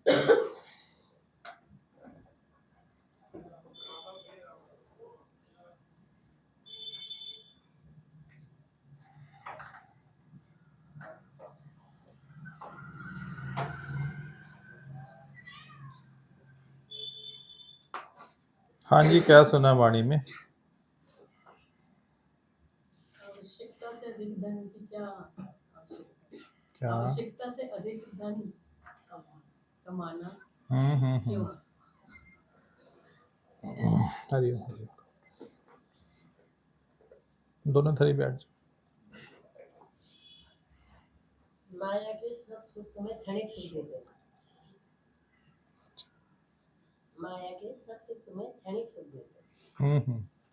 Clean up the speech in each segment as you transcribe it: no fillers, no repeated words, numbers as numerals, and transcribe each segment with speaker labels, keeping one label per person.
Speaker 1: हाँ जी, क्या सुना वाणी में?
Speaker 2: आवश्यकता से अधिक धन की क्या आवश्यकता?
Speaker 1: क्या?
Speaker 2: आवश्यकता से अधिक धन कमाना क्यों?
Speaker 1: हरिओम हरिओम। दोनों थरी बैठ जाओ।
Speaker 2: माया के सब सुख तुम्हें क्षणिक सुख देते हैं। माया के सब सुख तुम्हें क्षणिक सुख देते हैं।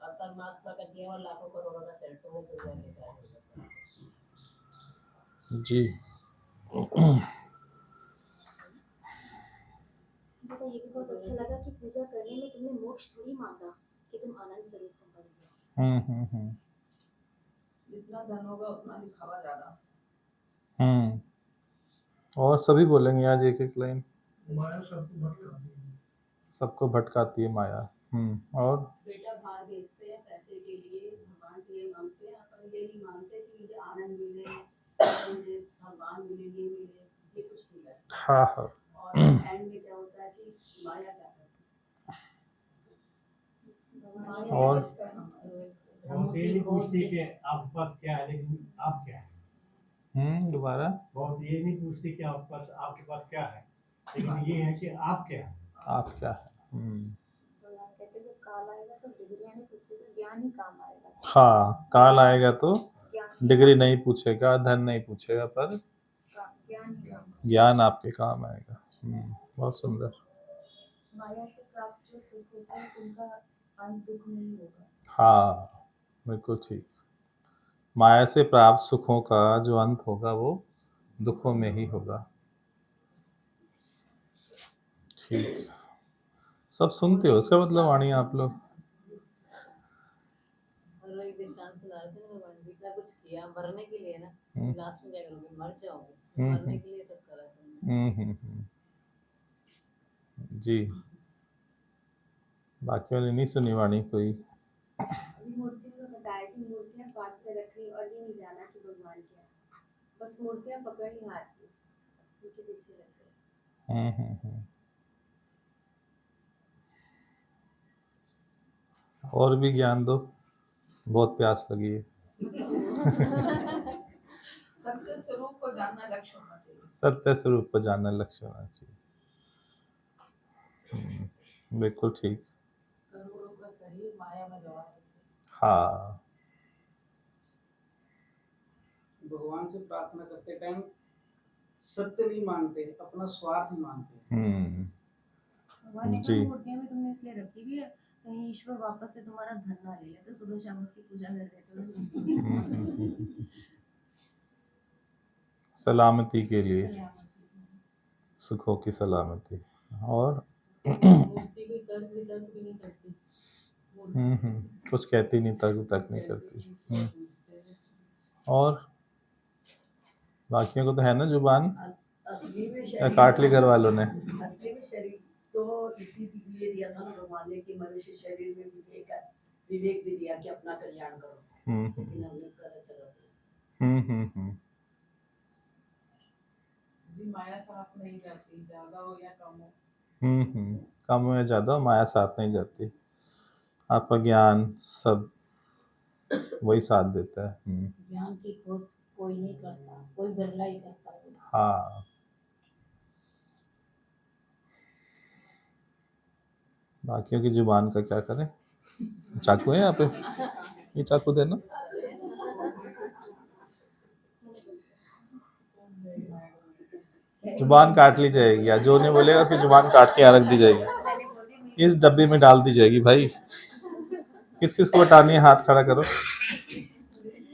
Speaker 2: और परमात्मा का दिया हुआ लाखों करोड़ों का सेट तुम्हें दुनिया के कार्य करता है।
Speaker 1: जी।
Speaker 3: बेटा ये भी बहुत अच्छा लगा कि पूजा करने में तुमने मोक्ष थोड़ी मांगा कि तुम आनंद स्वरूप बन जाओ।
Speaker 2: जितना धन होगा उतना दिखावा ज्यादा।
Speaker 1: और सभी बोलेंगे आज एक एक लाइन।
Speaker 4: माया
Speaker 1: सबको भटकाती है माया। और
Speaker 2: बेटा बाहर बेचते हैं पैसे के लिए, भगवान से ये मांगते हैं, अपन ये नहीं मांगते कि मुझे आनंद मिले, मुझे भगवान मिले, ये मिले, ये कुछ नहीं करते।
Speaker 1: हाँ हाँ।
Speaker 2: और एंड में क्या होता है कि माया क्या करती है?
Speaker 1: और
Speaker 4: बहुत ये नहीं पूछती कि आपके पास क्या है, लेकिन आप क्या है।
Speaker 1: दोबारा।
Speaker 4: बहुत ये नहीं पूछती कि आपके पास क्या है, लेकिन ये है कि आप क्या है।
Speaker 1: आप क्या है?
Speaker 3: भगवान कहते जब काल आएगा तो डिग्रियां नहीं पूछेगा, ज्ञान ही काम आएगा।
Speaker 1: हाँ, काल आएगा तो
Speaker 3: ज्ञान
Speaker 1: डिग्री नहीं पूछेगा, धन नहीं पूछेगा, पर
Speaker 3: ज्ञान ही काम
Speaker 1: ज्ञान आपके काम आएगा। बहुत सुंदर।
Speaker 3: माया से प्राप्त जो सुख होता है उनका अंत दुख नहीं होगा।
Speaker 1: हाँ, बिल्कुल ठीक। माया से प्राप्त सुखों का जो अंत होगा वो दुखों में ही होगा। ठीक। सब सुनते हो इसका मतलब वाणी आप लोग?
Speaker 2: एक दृष्टांत सुना रहे थे भगवान जी का, कुछ किया मरने के लिए ना, लास्ट में क्या करोगे? मर जाओगे। मरने के लिए सब करा तुमने।
Speaker 1: जी। बाकी वाली नहीं सुनी वाणी कोई?
Speaker 3: मूर्तियों का बताया कि मूर्तियां पास में रखनी और ये नहीं जाना कि भगवान क्या है, बस मूर्तियां पकड़ ही हाथ में उनके पीछे रख गए।
Speaker 1: और भी ज्ञान दो, बहुत प्यास लगी है।
Speaker 2: सत्य स्वरूप को जानना लक्ष्य होना चाहिए।
Speaker 1: सत्य स्वरूप को जानना लक्ष्य होना चाहिए। बिल्कुल ठीक।
Speaker 2: करोड़ों का शरीर माया में गवा है।
Speaker 1: हाँ।
Speaker 5: भगवान से प्रार्थना करते टाइम सत्य नहीं मांगते, अपना स्वार्थ ही मांगते।
Speaker 3: भगवान ने कहा मूर्तियां भी तुमने इसलिए रखी भी है कहीं ईश्वर वापस से तुम्हारा धन ना ले ले, तो सुबह शाम उसकी पूजा कर देते हो।
Speaker 1: सलामती के लिए, सुखों की सलामती। और
Speaker 2: मूर्ति भी तर्क वितर्क भी नहीं करती।
Speaker 1: कुछ कहती नहीं, तर्क तक नहीं करती। और बाकियों को तो है ना जुबान,
Speaker 2: असली में
Speaker 1: या काट ली घर वालों ने?
Speaker 2: असली में शरीर तो इसीलिए दिया था ना भगवान ने कि मनुष्य शरीर में विवेक भी दिया कि अपना कल्याण करो। लेकिन हमने गलत जगह पे। माया साथ नहीं जाती, ज्यादा हो या कम हो।
Speaker 1: कम हो या ज्यादा हो, माया साथ नहीं जाती। आपका ज्ञान सब वही साथ देता है।
Speaker 2: ज्ञान की खोज कोई नहीं करता, कोई बिरला ही करता है।
Speaker 1: हाँ। बाकियों की जुबान का क्या करें? चाकू है यहाँ पे, ये चाकू देना। जुबान काट ली जाएगी, या जो नहीं बोलेगा उसकी जुबान काट के यहाँ रख दी जाएगी, इस डब्बे में डाल दी जाएगी। भाई किस किस को कटानी है, हाथ खड़ा करो।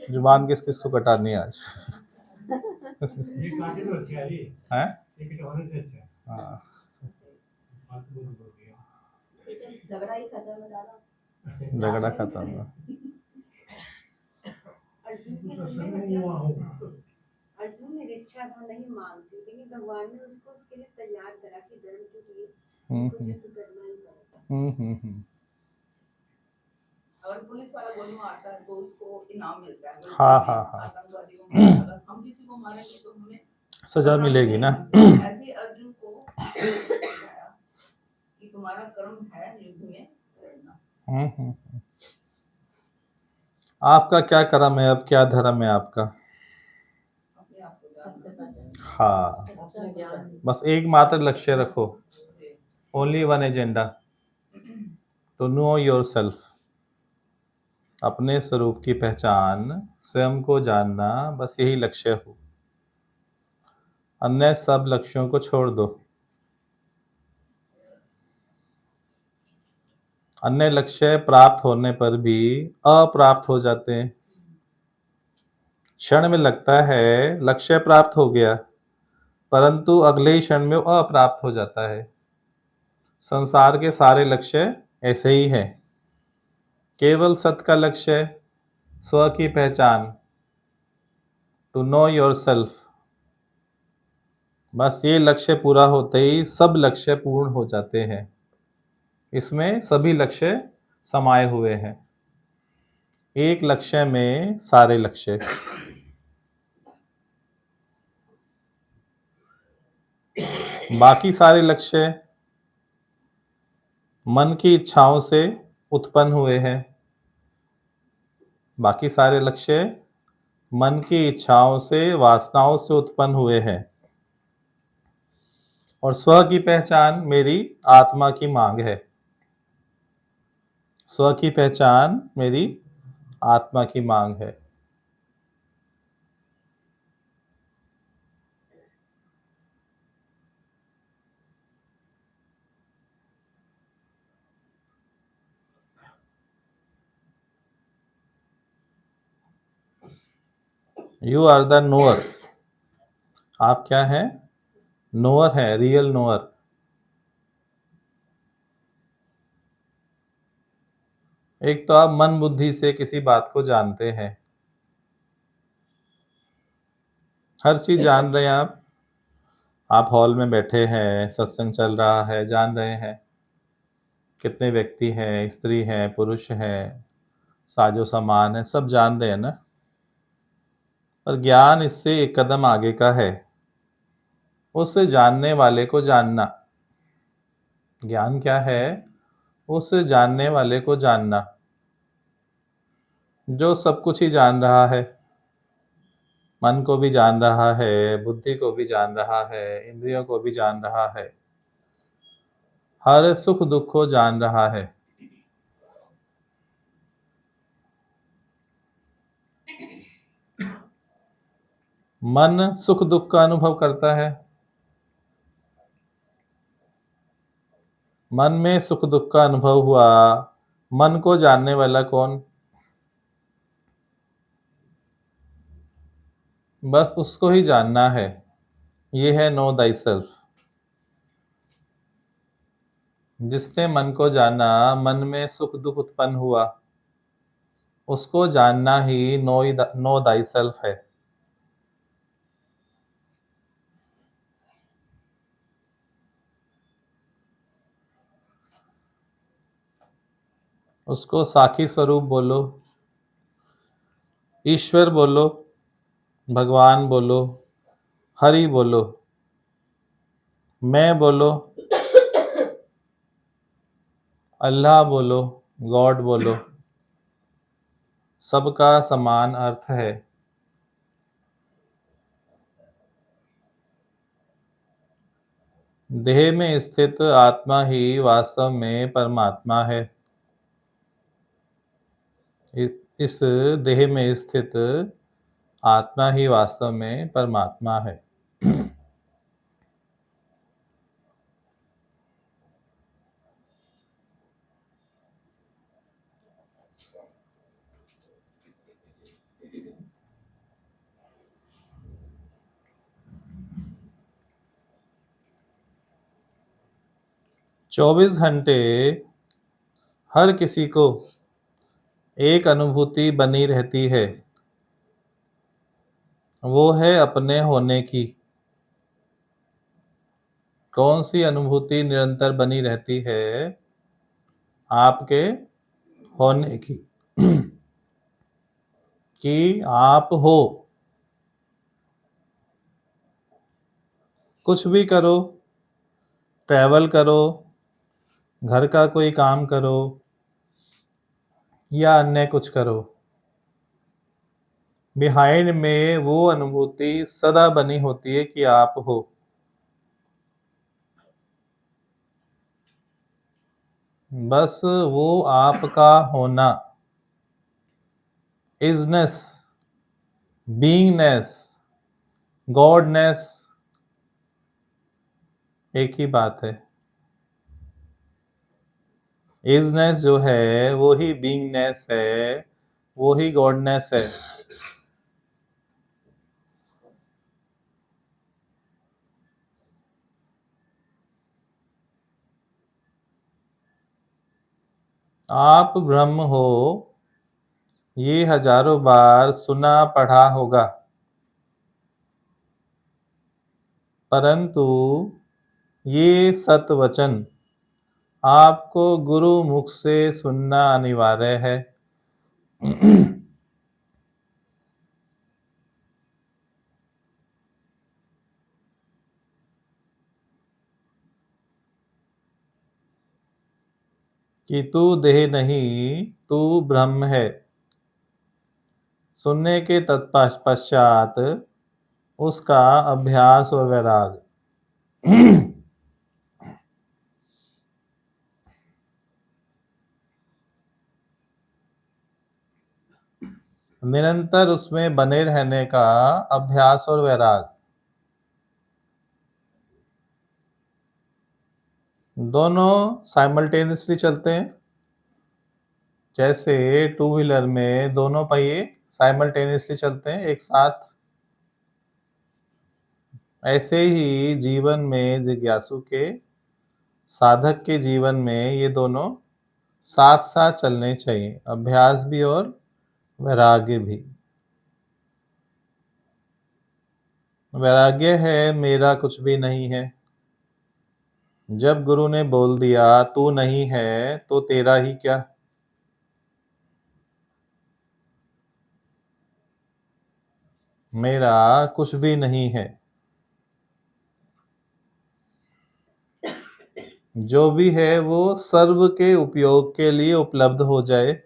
Speaker 1: जुबान किस किस को कटानी है आज?
Speaker 4: ये काटे तो अच्छा है जी।
Speaker 1: हैं?
Speaker 4: ये कटवाने से अच्छा है।
Speaker 1: हाँ।
Speaker 2: झगड़ा ही खत्म हो जाना।
Speaker 1: झगड़ा खत्म हुआ।
Speaker 3: अर्जुन निरीक्षा था, नहीं मांगती, लेकिन भगवान ने उसको उसके लिए तैयार करा कि धर्म के लिए
Speaker 1: हम्म,
Speaker 3: उनको युद्ध करना ही पड़ेगा।
Speaker 6: अगर पुलिस वाला गोली मारता है तो उसको इनाम मिलता है। अगर
Speaker 1: हाँ,
Speaker 6: हमें
Speaker 1: हाँ, हाँ।
Speaker 6: आतंकवादी को मारा, अगर हम किसी को मारेंगे तो हमें
Speaker 1: सजा मिलेगी ना।
Speaker 6: ऐसे ही अर्जुन को समझाया कि तुम्हारा कर्म है युद्ध में लड़ना।
Speaker 1: आपका क्या कर्म है, अब क्या धर्म है आपका?
Speaker 6: अपने आप को
Speaker 2: सत्य का ज्ञान,
Speaker 1: हाँ,
Speaker 2: सच्चा ज्ञान।
Speaker 1: बस एकमात्र लक्ष्य रखो, only one agenda, to know yourself. अपने स्वरूप की पहचान, स्वयं को जानना, बस यही लक्ष्य हो। अन्य सब लक्ष्यों को छोड़ दो। अन्य लक्ष्य प्राप्त होने पर भी अप्राप्त हो जाते हैं। क्षण में लगता है लक्ष्य प्राप्त हो गया, परंतु अगले ही क्षण में वो अप्राप्त हो जाता है। संसार के सारे लक्ष्य ऐसे ही हैं। केवल सत्य का लक्ष्य, स्व की पहचान, टू नो योर सेल्फ, बस ये लक्ष्य पूरा होते ही सब लक्ष्य पूर्ण हो जाते हैं। इसमें सभी लक्ष्य समाये हुए हैं। एक लक्ष्य में सारे लक्ष्य। बाकी सारे लक्ष्य मन की इच्छाओं से उत्पन्न हुए हैं। बाकी सारे लक्ष्य मन की इच्छाओं से, वासनाओं से उत्पन्न हुए हैं। और स्व की पहचान मेरी आत्मा की मांग है। स्व की पहचान मेरी आत्मा की मांग है। You are the knower. आप क्या हैं? नोअर है, रियल नोअर। एक तो आप मन बुद्धि से किसी बात को जानते हैं, हर चीज जान रहे हैं आप हॉल में बैठे हैं, सत्संग चल रहा है, जान रहे हैं कितने व्यक्ति हैं, स्त्री हैं, पुरुष हैं, साजो सामान है, सब जान रहे हैं ना। पर ज्ञान इससे एक कदम आगे का है, उस जानने वाले को जानना। ज्ञान क्या है? उस जानने वाले को जानना जो सब कुछ ही जान रहा है। मन को भी जान रहा है, बुद्धि को भी जान रहा है, इंद्रियों को भी जान रहा है, हर सुख दुख को जान रहा है। मन सुख दुख का अनुभव करता है। मन में सुख दुख का अनुभव हुआ, मन को जानने वाला कौन? बस उसको ही जानना है। ये है नो दाई सेल्फ। जिसने मन को जाना, मन में सुख दुख उत्पन्न हुआ, उसको जानना ही नो दाई सेल्फ है। उसको साखी स्वरूप बोलो, ईश्वर बोलो, भगवान बोलो, हरि बोलो, मैं बोलो, अल्लाह बोलो, गॉड बोलो, सबका समान अर्थ है। देह में स्थित आत्मा ही वास्तव में परमात्मा है। इस देह में स्थित आत्मा ही वास्तव में परमात्मा है। 24 घंटे हर किसी को एक अनुभूति बनी रहती है, वो है अपने होने की। कौन सी अनुभूति निरंतर बनी रहती है? आपके होने की। कि आप हो। कुछ भी करो, ट्रैवल करो, घर का कोई काम करो या अन्य कुछ करो, बिहाइंड में वो अनुभूति सदा बनी होती है कि आप हो। बस वो आपका होना, इजनेस, बीइंगनेस, गॉडनेस एक ही बात है। इजनेस जो है वो ही बीइंगनेस है, वो ही गॉडनेस है। आप ब्रह्म हो, ये हजारों बार सुना पढ़ा होगा, परंतु ये सत वचन आपको गुरु मुख से सुनना अनिवार्य है। कि तू देह नहीं, तू ब्रह्म है। सुनने के तत्पश्चात उसका अभ्यास और वैराग। निरंतर उसमें बने रहने का अभ्यास और वैराग। दोनों साइमल्टेनियसली चलते हैं। जैसे टू व्हीलर में दोनों पहिए साइमल्टेनियसली चलते हैं एक साथ, ऐसे ही जीवन में जिज्ञासु के, साधक के जीवन में ये दोनों साथ साथ चलने चाहिए, अभ्यास भी और वैराग्य भी। वैराग्य है मेरा कुछ भी नहीं है। जब गुरु ने बोल दिया तू नहीं है तो तेरा ही क्या। मेरा कुछ भी नहीं है। जो भी है वो सर्व के उपयोग के लिए उपलब्ध हो जाए।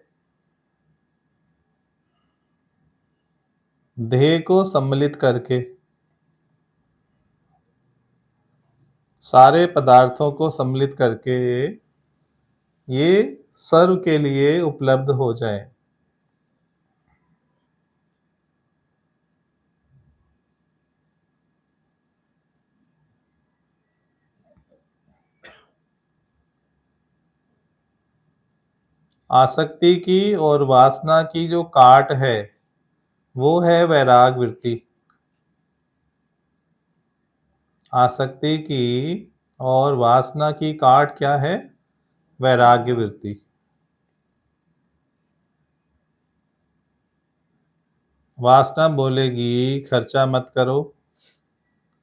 Speaker 1: देह को सम्मिलित करके, सारे पदार्थों को सम्मिलित करके ये सर्व के लिए उपलब्ध हो जाए। आसक्ति की और वासना की जो काट है वो है वैराग वृत्ति। आसक्ति की और वासना की काट क्या है? वैराग्य वृत्ति। वासना बोलेगी खर्चा मत करो,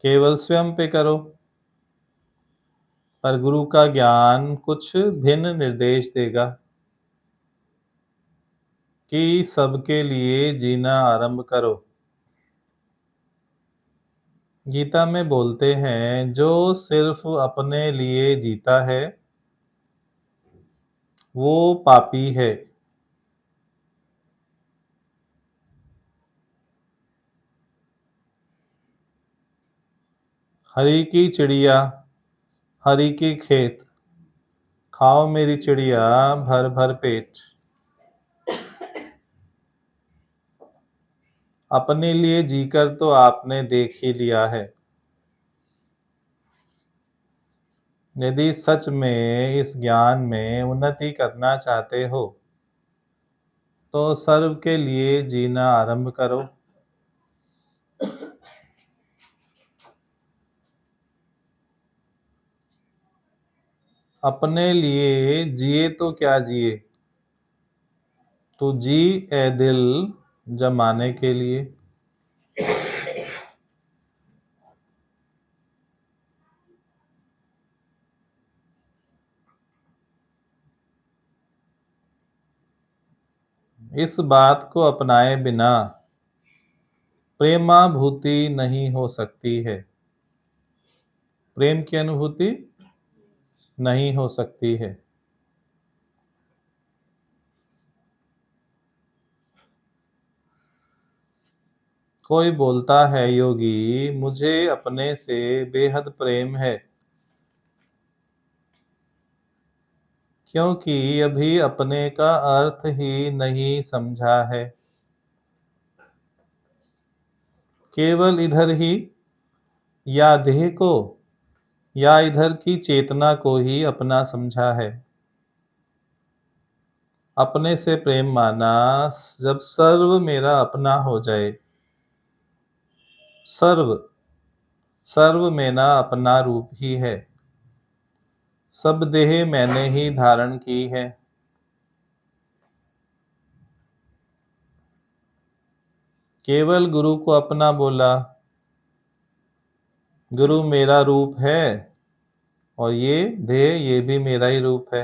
Speaker 1: केवल स्वयं पे करो। पर गुरु का ज्ञान कुछ भिन्न निर्देश देगा कि सबके लिए जीना आरंभ करो। गीता में बोलते हैं जो सिर्फ अपने लिए जीता है वो पापी है। हरि की चिड़िया, हरि की खेत, खाओ मेरी चिड़िया भर भर पेट। अपने लिए जीकर तो आपने देख ही लिया है। यदि सच में इस ज्ञान में उन्नति करना चाहते हो तो सर्व के लिए जीना आरंभ करो। अपने लिए जिए तो क्या जिए, तू जी ए दिल जमाने के लिए। इस बात को अपनाए बिना प्रेमाभूति नहीं हो सकती है। प्रेम की अनुभूति नहीं हो सकती है। कोई बोलता है योगी मुझे अपने से बेहद प्रेम है, क्योंकि अभी अपने का अर्थ ही नहीं समझा है। केवल इधर ही या देह को या इधर की चेतना को ही अपना समझा है। अपने से प्रेम माना जब सर्व मेरा अपना हो जाए। सर्व सर्व मेरा अपना रूप ही है। सब देह मैंने ही धारण की है। केवल गुरु को अपना बोला। गुरु मेरा रूप है और ये देह ये भी मेरा ही रूप है।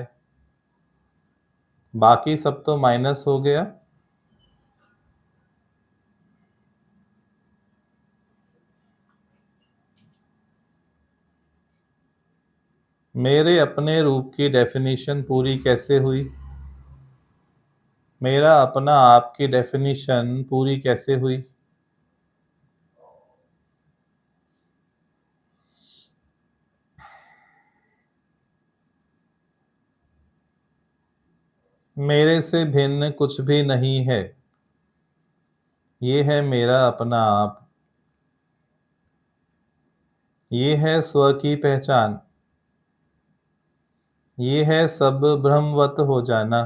Speaker 1: बाकी सब तो माइनस हो गया। मेरे अपने रूप की डेफिनेशन पूरी कैसे हुई? मेरा अपना आप की डेफिनेशन पूरी कैसे हुई? मेरे से भिन्न कुछ भी नहीं है। ये है मेरा अपना आप। ये है स्व की पहचान। ये है सब ब्रह्मवत हो जाना।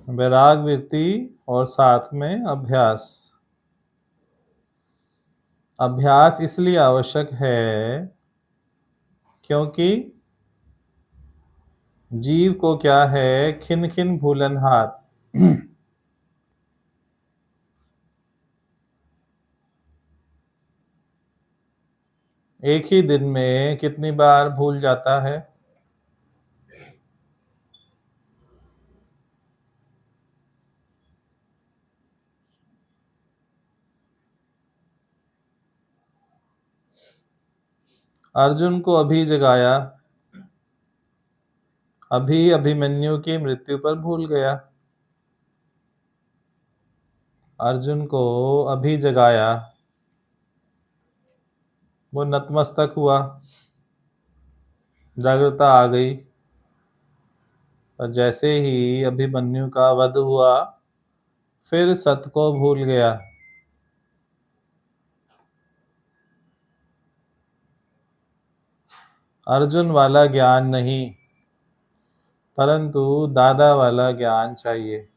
Speaker 1: वैराग वृत्ति और साथ में अभ्यास। अभ्यास इसलिए आवश्यक है क्योंकि जीव को क्या है, खिन खिन भूलनहार। एक ही दिन में कितनी बार भूल जाता है? अर्जुन को अभी जगाया, अभी अभिमन्यु की मृत्यु पर भूल गया। अर्जुन को अभी जगाया, वो नतमस्तक हुआ, जागृता आ गई। और जैसे ही अभिमन्यु का वध हुआ, फिर सत को भूल गया। अर्जुन वाला ज्ञान नहीं, परंतु दादा वाला ज्ञान चाहिए,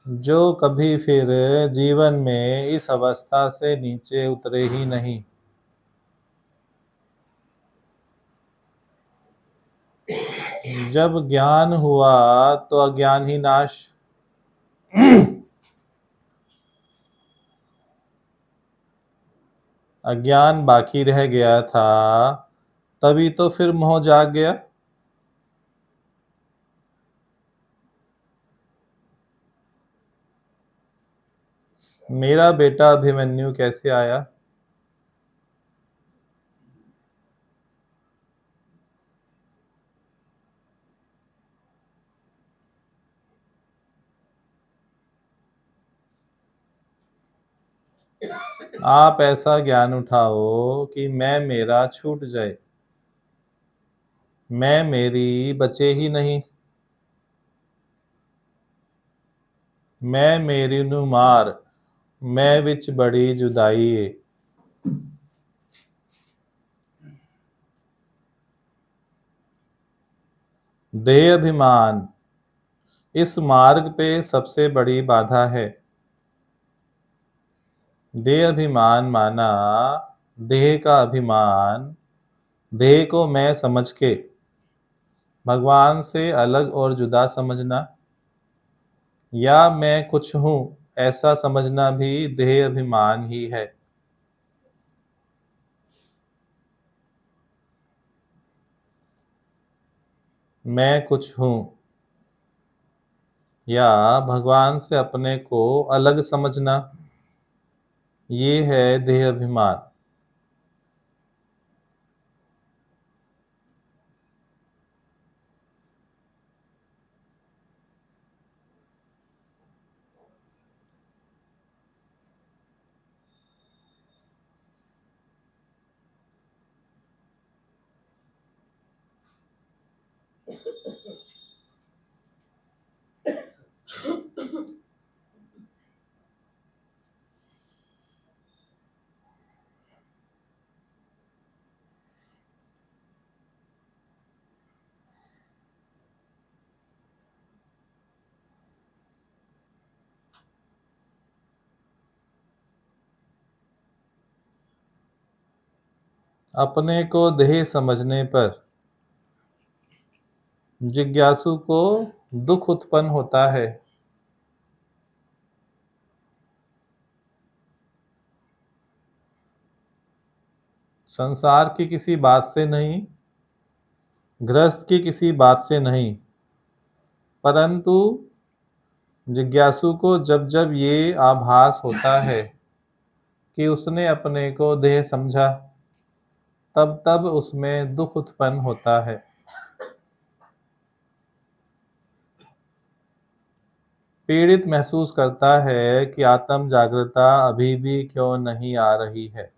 Speaker 1: जो कभी फिर जीवन में इस अवस्था से नीचे उतरे ही नहीं। जब ज्ञान हुआ तो अज्ञान ही नाश। अज्ञान बाकी रह गया था, तभी तो फिर मोह जाग गया। मेरा बेटा अभिमन्यु कैसे आया? आप ऐसा ज्ञान उठाओ कि मैं मेरा छूट जाए, मैं मेरी बचे ही नहीं। मैं मेरी नू मार, मैं विच बड़ी जुदाई है। देह अभिमान इस मार्ग पे सबसे बड़ी बाधा है। देह अभिमान माना देह का अभिमान, देह को मैं समझ के भगवान से अलग और जुदा समझना, या मैं कुछ हूं ऐसा समझना भी देह अभिमान ही है। मैं कुछ हूं या भगवान से अपने को अलग समझना, ये है देह अभिमान। अपने को देह समझने पर जिज्ञासु को दुख उत्पन्न होता है। संसार की किसी बात से नहीं, गृहस्थ की किसी बात से नहीं, परंतु जिज्ञासु को जब जब ये आभास होता है कि उसने अपने को देह समझा, तब तब उसमें दुख उत्पन्न होता है। पीड़ित महसूस करता है कि आत्म जागृता अभी भी क्यों नहीं आ रही है।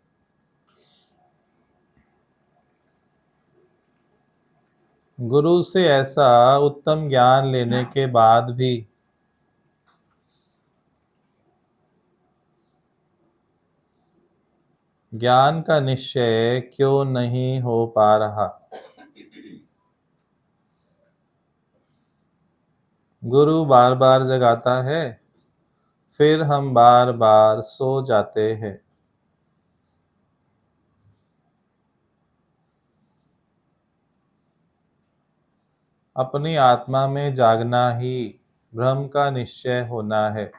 Speaker 1: गुरु से ऐसा उत्तम ज्ञान लेने के बाद भी ज्ञान का निश्चय क्यों नहीं हो पा रहा। गुरु बार बार जगाता है, फिर हम बार बार सो जाते हैं। अपनी आत्मा में जागना ही ब्रह्म का निश्चय होना है।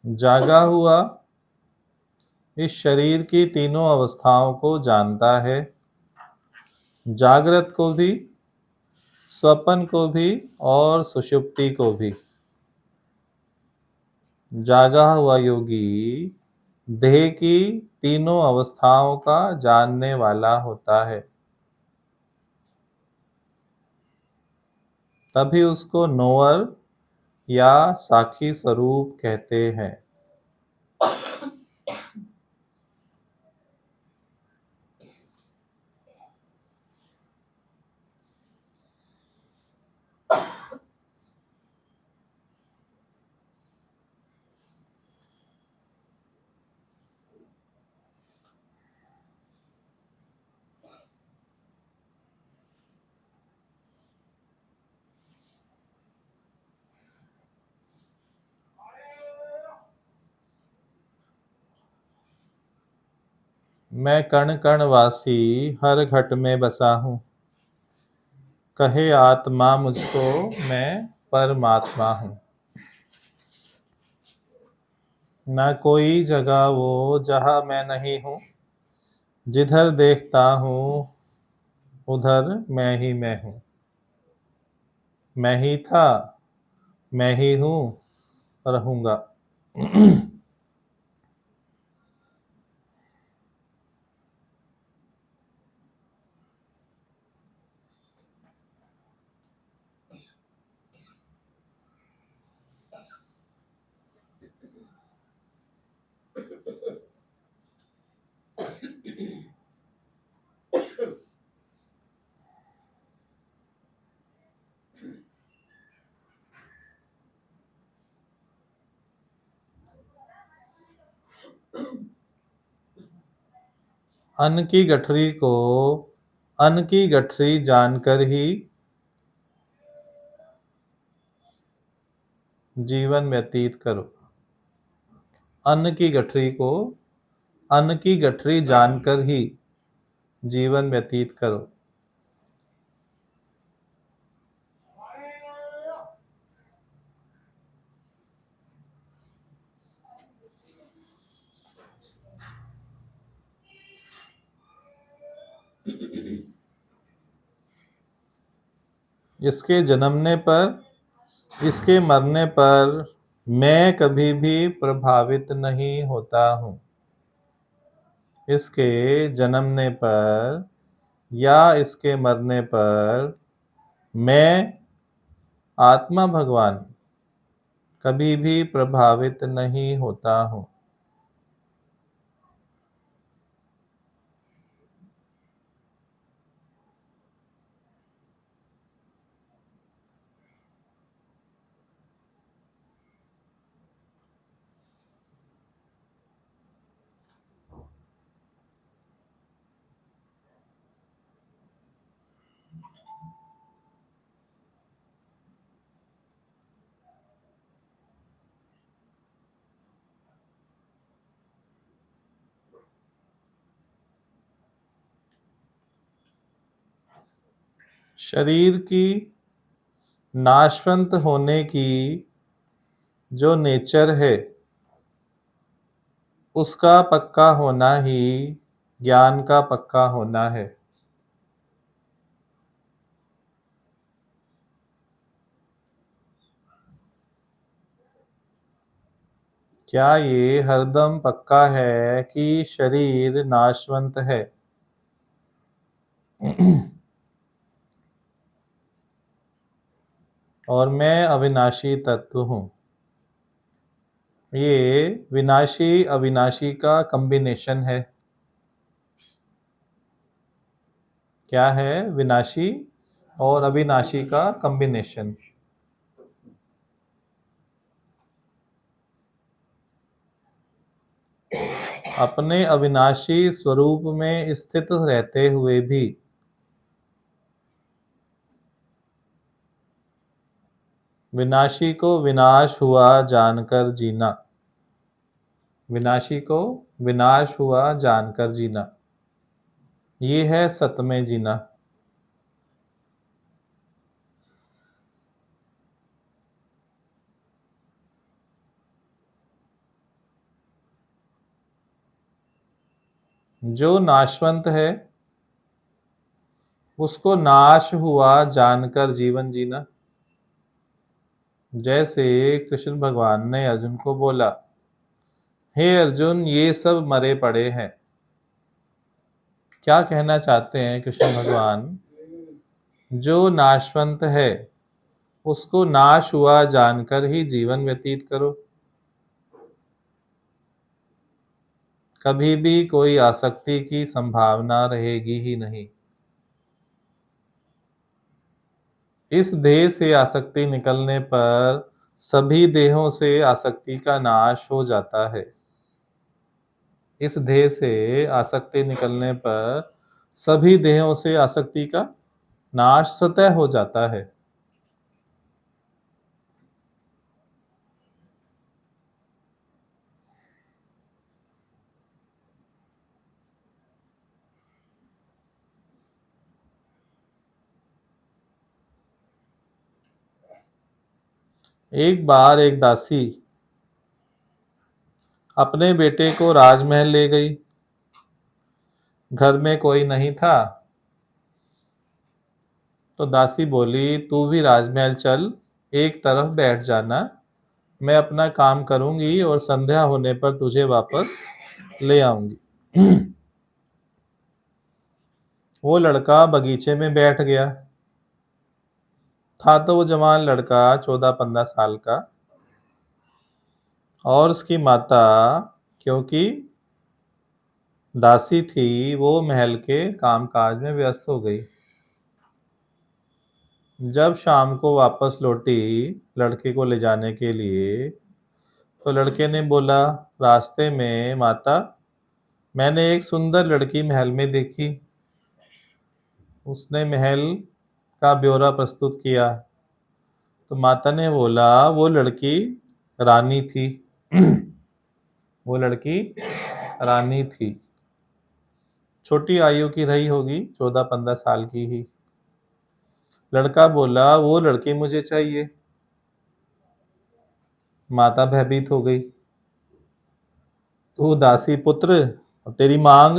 Speaker 1: जागा हुआ इस शरीर की तीनों अवस्थाओं को जानता है, जागृत को भी, स्वप्न को भी और सुषुप्ति को भी। जागा हुआ योगी देह की तीनों अवस्थाओं का जानने वाला होता है, तभी उसको नोअर या साक्षी स्वरूप कहते हैं। मैं कण कण वासी हर घट में बसा हूँ, कहे आत्मा मुझको मैं परमात्मा हूँ। न कोई जगह वो जहाँ मैं नहीं हूँ, जिधर देखता हूँ उधर मैं ही मैं हूँ। मैं ही था, मैं ही हूँ, रहूँगा। अन्न की गठरी जानकर ही जीवन व्यतीत करो। अन्न की गठरी जानकर ही जीवन व्यतीत करो। इसके जन्मने पर, इसके मरने पर मैं कभी भी प्रभावित नहीं होता हूँ। इसके जन्मने पर या इसके मरने पर मैं, आत्मा भगवान, कभी भी प्रभावित नहीं होता हूँ। शरीर की नाशवंत होने की जो नेचर है, उसका पक्का होना ही ज्ञान का पक्का होना है। क्या ये हरदम पक्का है कि शरीर नाशवंत है? और मैं अविनाशी तत्व हूँ। ये विनाशी अविनाशी का कॉम्बिनेशन है। क्या है? विनाशी और अविनाशी का कॉम्बिनेशन। अपने अविनाशी स्वरूप में स्थित रहते हुए भी विनाशी को विनाश हुआ जानकर जीना। विनाशी को विनाश हुआ जानकर जीना, ये है सत्य में जीना। जो नाशवंत है उसको नाश हुआ जानकर जीवन जीना। जैसे कृष्ण भगवान ने अर्जुन को बोला, हे अर्जुन, ये सब मरे पड़े हैं। क्या कहना चाहते हैं कृष्ण भगवान? जो नाशवंत है उसको नाश हुआ जानकर ही जीवन व्यतीत करो। कभी भी कोई आसक्ति की संभावना रहेगी ही नहीं। इस देह से आसक्ति निकलने पर सभी देहों से आसक्ति का नाश हो जाता है। इस देह से आसक्ति निकलने पर सभी देहों से आसक्ति का नाश स्वतः हो जाता है। एक बार एक दासी अपने बेटे को राजमहल ले गई। घर में कोई नहीं था तो दासी बोली, तू भी राजमहल चल, एक तरफ बैठ जाना, मैं अपना काम करूंगी और संध्या होने पर तुझे वापस ले आऊंगी। वो लड़का बगीचे में बैठ गया। था तो वो जवान लड़का 14-15 साल का, और उसकी माता, क्योंकि दासी थी, वो महल के कामकाज में व्यस्त हो गई। जब शाम को वापस लौटी लड़के को ले जाने के लिए, तो लड़के ने बोला, रास्ते में माता मैंने एक सुंदर लड़की महल में देखी। उसने महल का ब्यौरा प्रस्तुत किया। तो माता ने बोला, वो लड़की रानी थी। वो लड़की रानी थी, छोटी आयु की रही होगी, 14-15 साल की ही। लड़का बोला, वो लड़की मुझे चाहिए। माता भयभीत हो गई। तू दासी पुत्र और तेरी मांग,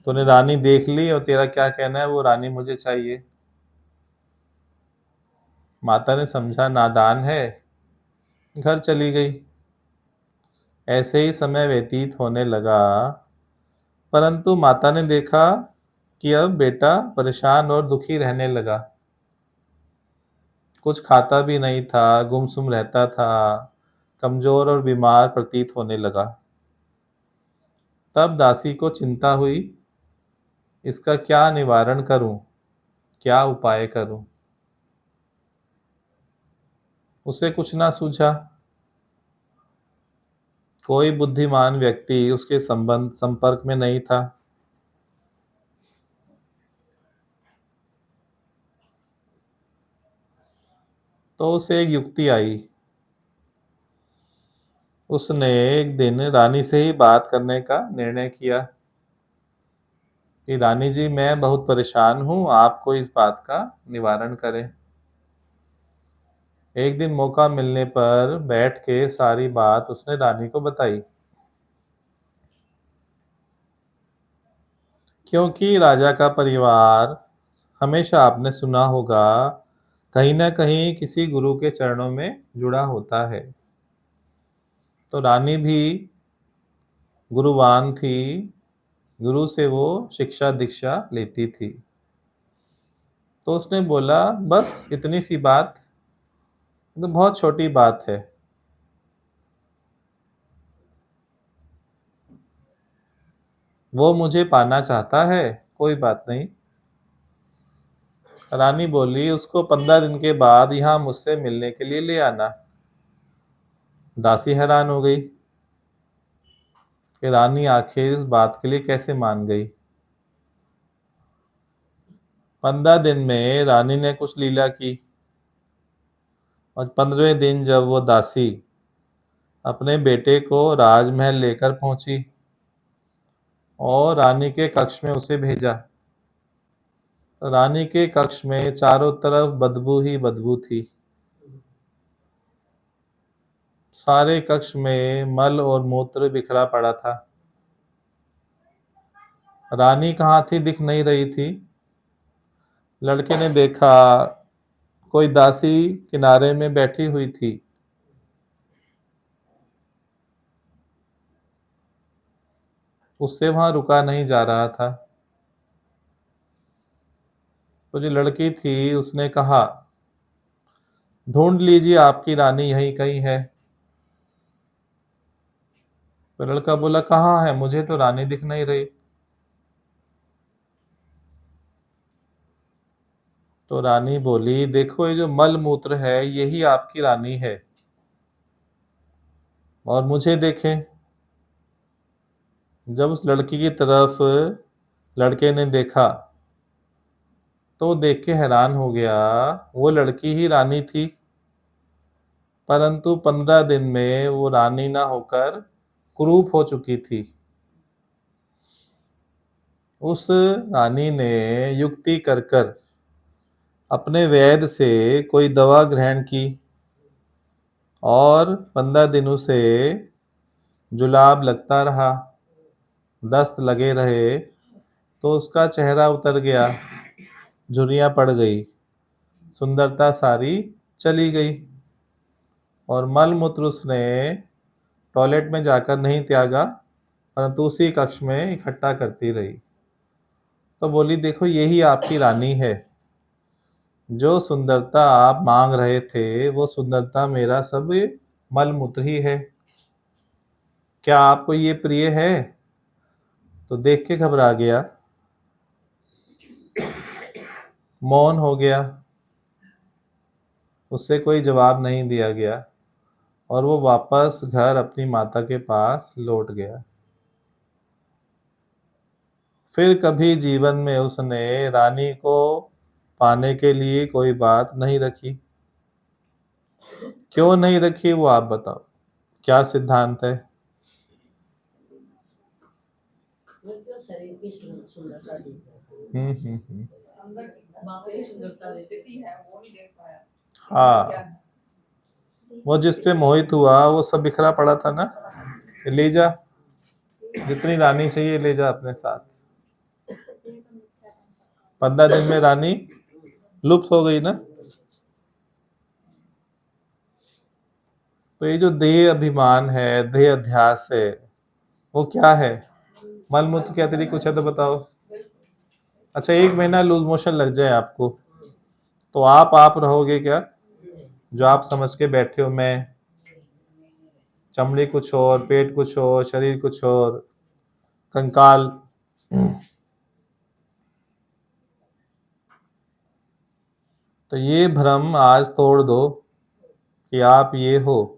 Speaker 1: तूने रानी देख ली और तेरा क्या कहना है, वो रानी मुझे चाहिए। माता ने समझा नादान है, घर चली गई। ऐसे ही समय व्यतीत होने लगा, परंतु माता ने देखा कि अब बेटा परेशान और दुखी रहने लगा। कुछ खाता भी नहीं था, गुमसुम रहता था, कमजोर और बीमार प्रतीत होने लगा। तब दासी को चिंता हुई, इसका क्या निवारण करूं, क्या उपाय करूं। उसे कुछ ना सूझा। कोई बुद्धिमान व्यक्ति उसके संपर्क में नहीं था। तो उसे एक युक्ति आई। उसने एक दिन रानी से ही बात करने का निर्णय किया कि रानी जी, मैं बहुत परेशान हूं, आपको इस बात का निवारण करें। एक दिन मौका मिलने पर बैठ के सारी बात उसने रानी को बताई। क्योंकि राजा का परिवार, हमेशा आपने सुना होगा, कहीं ना कहीं किसी गुरु के चरणों में जुड़ा होता है। तो रानी भी गुरुवान थी, गुरु से वो शिक्षा दीक्षा लेती थी। तो उसने बोला, बस इतनी सी बात, तो बहुत छोटी बात है। वो मुझे पाना चाहता है, कोई बात नहीं। रानी बोली, उसको 15 दिन के बाद यहाँ मुझसे मिलने के लिए ले आना। दासी हैरान हो गई कि रानी आखिर इस बात के लिए कैसे मान गई। 15 दिन में रानी ने कुछ लीला की और 15वें दिन जब वो दासी अपने बेटे को राजमहल लेकर पहुंची और रानी के कक्ष में उसे भेजा, तो रानी के कक्ष में चारों तरफ बदबू ही बदबू थी। सारे कक्ष में मल और मूत्र बिखरा पड़ा था। रानी कहाँ थी, दिख नहीं रही थी। लड़के ने देखा कोई दासी किनारे में बैठी हुई थी। उससे वहां रुका नहीं जा रहा था। तो जो लड़की थी उसने कहा, ढूंढ लीजिए, आपकी रानी यहीं कहीं है। तो लड़का बोला, कहाँ है, मुझे तो रानी दिख नहीं रही। तो रानी बोली, देखो ये जो मल मूत्र है यही आपकी रानी है, और मुझे देखें। जब उस लड़की की तरफ लड़के ने देखा तो देख के हैरान हो गया। वो लड़की ही रानी थी, परंतु 15 दिन में वो रानी ना होकर कुरूप हो चुकी थी। उस रानी ने युक्ति कर कर अपने वैद्य से कोई दवा ग्रहण की और 15 दिनों से जुलाब लगता रहा, दस्त लगे रहे, तो उसका चेहरा उतर गया, झुर्रियाँ पड़ गई, सुंदरता सारी चली गई और मल मूत्र उसने टॉयलेट में जाकर नहीं त्यागा, परंतु उसी कक्ष में इकट्ठा करती रही। तो बोली, देखो यही आपकी रानी है। जो सुंदरता आप मांग रहे थे वो सुंदरता मेरा सब ये मल मूत्र ही है। क्या आपको ये प्रिय है? तो देख के घबरा गया, मौन हो गया, उससे कोई जवाब नहीं दिया गया और वो वापस घर अपनी माता के पास लौट गया। फिर कभी जीवन में उसने रानी को पाने के लिए कोई बात नहीं रखी। क्यों नहीं रखी वो आप बताओ, क्या सिद्धांत है?
Speaker 2: क्यों शरीर की सुंदरता देख रहे
Speaker 6: अंदर की सुंदरता स्थिति है वो नहीं देख पाया।
Speaker 1: हाँ।
Speaker 6: क्या है?
Speaker 1: वो जिस पे मोहित हुआ वो सब बिखरा पड़ा था ना, ये ले जा, जितनी रानी चाहिए ले जा अपने साथ। 15 दिन में रानी लुप्त हो गई ना। तो ये जो देह अभिमान है, देह अध्यास है, वो क्या है? मलमूत्र के अतिरिक्त कुछ है तो बताओ। अच्छा, 1 महीना लूज मोशन लग जाए आपको, तो आप रहोगे क्या? जो आप समझ के बैठे हो मैं, चमड़ी कुछ और, पेट कुछ और, शरीर कुछ और, कंकाल। तो ये भ्रम आज तोड़ दो कि आप ये हो।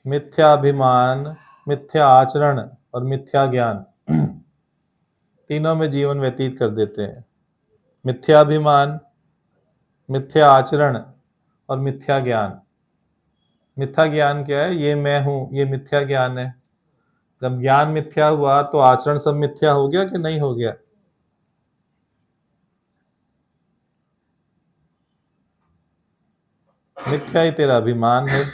Speaker 1: मिथ्या अभिमान, मिथ्या आचरण और मिथ्या ज्ञान, तीनों में जीवन व्यतीत कर देते हैं। मिथ्या अभिमान, मिथ्या आचरण और मिथ्या ज्ञान। मिथ्या ज्ञान क्या है? ये मैं हूं, ये मिथ्या ज्ञान है। जब ज्ञान मिथ्या हुआ तो आचरण सब मिथ्या हो गया कि नहीं हो गया? मिथ्या ही तेरा अभिमान है।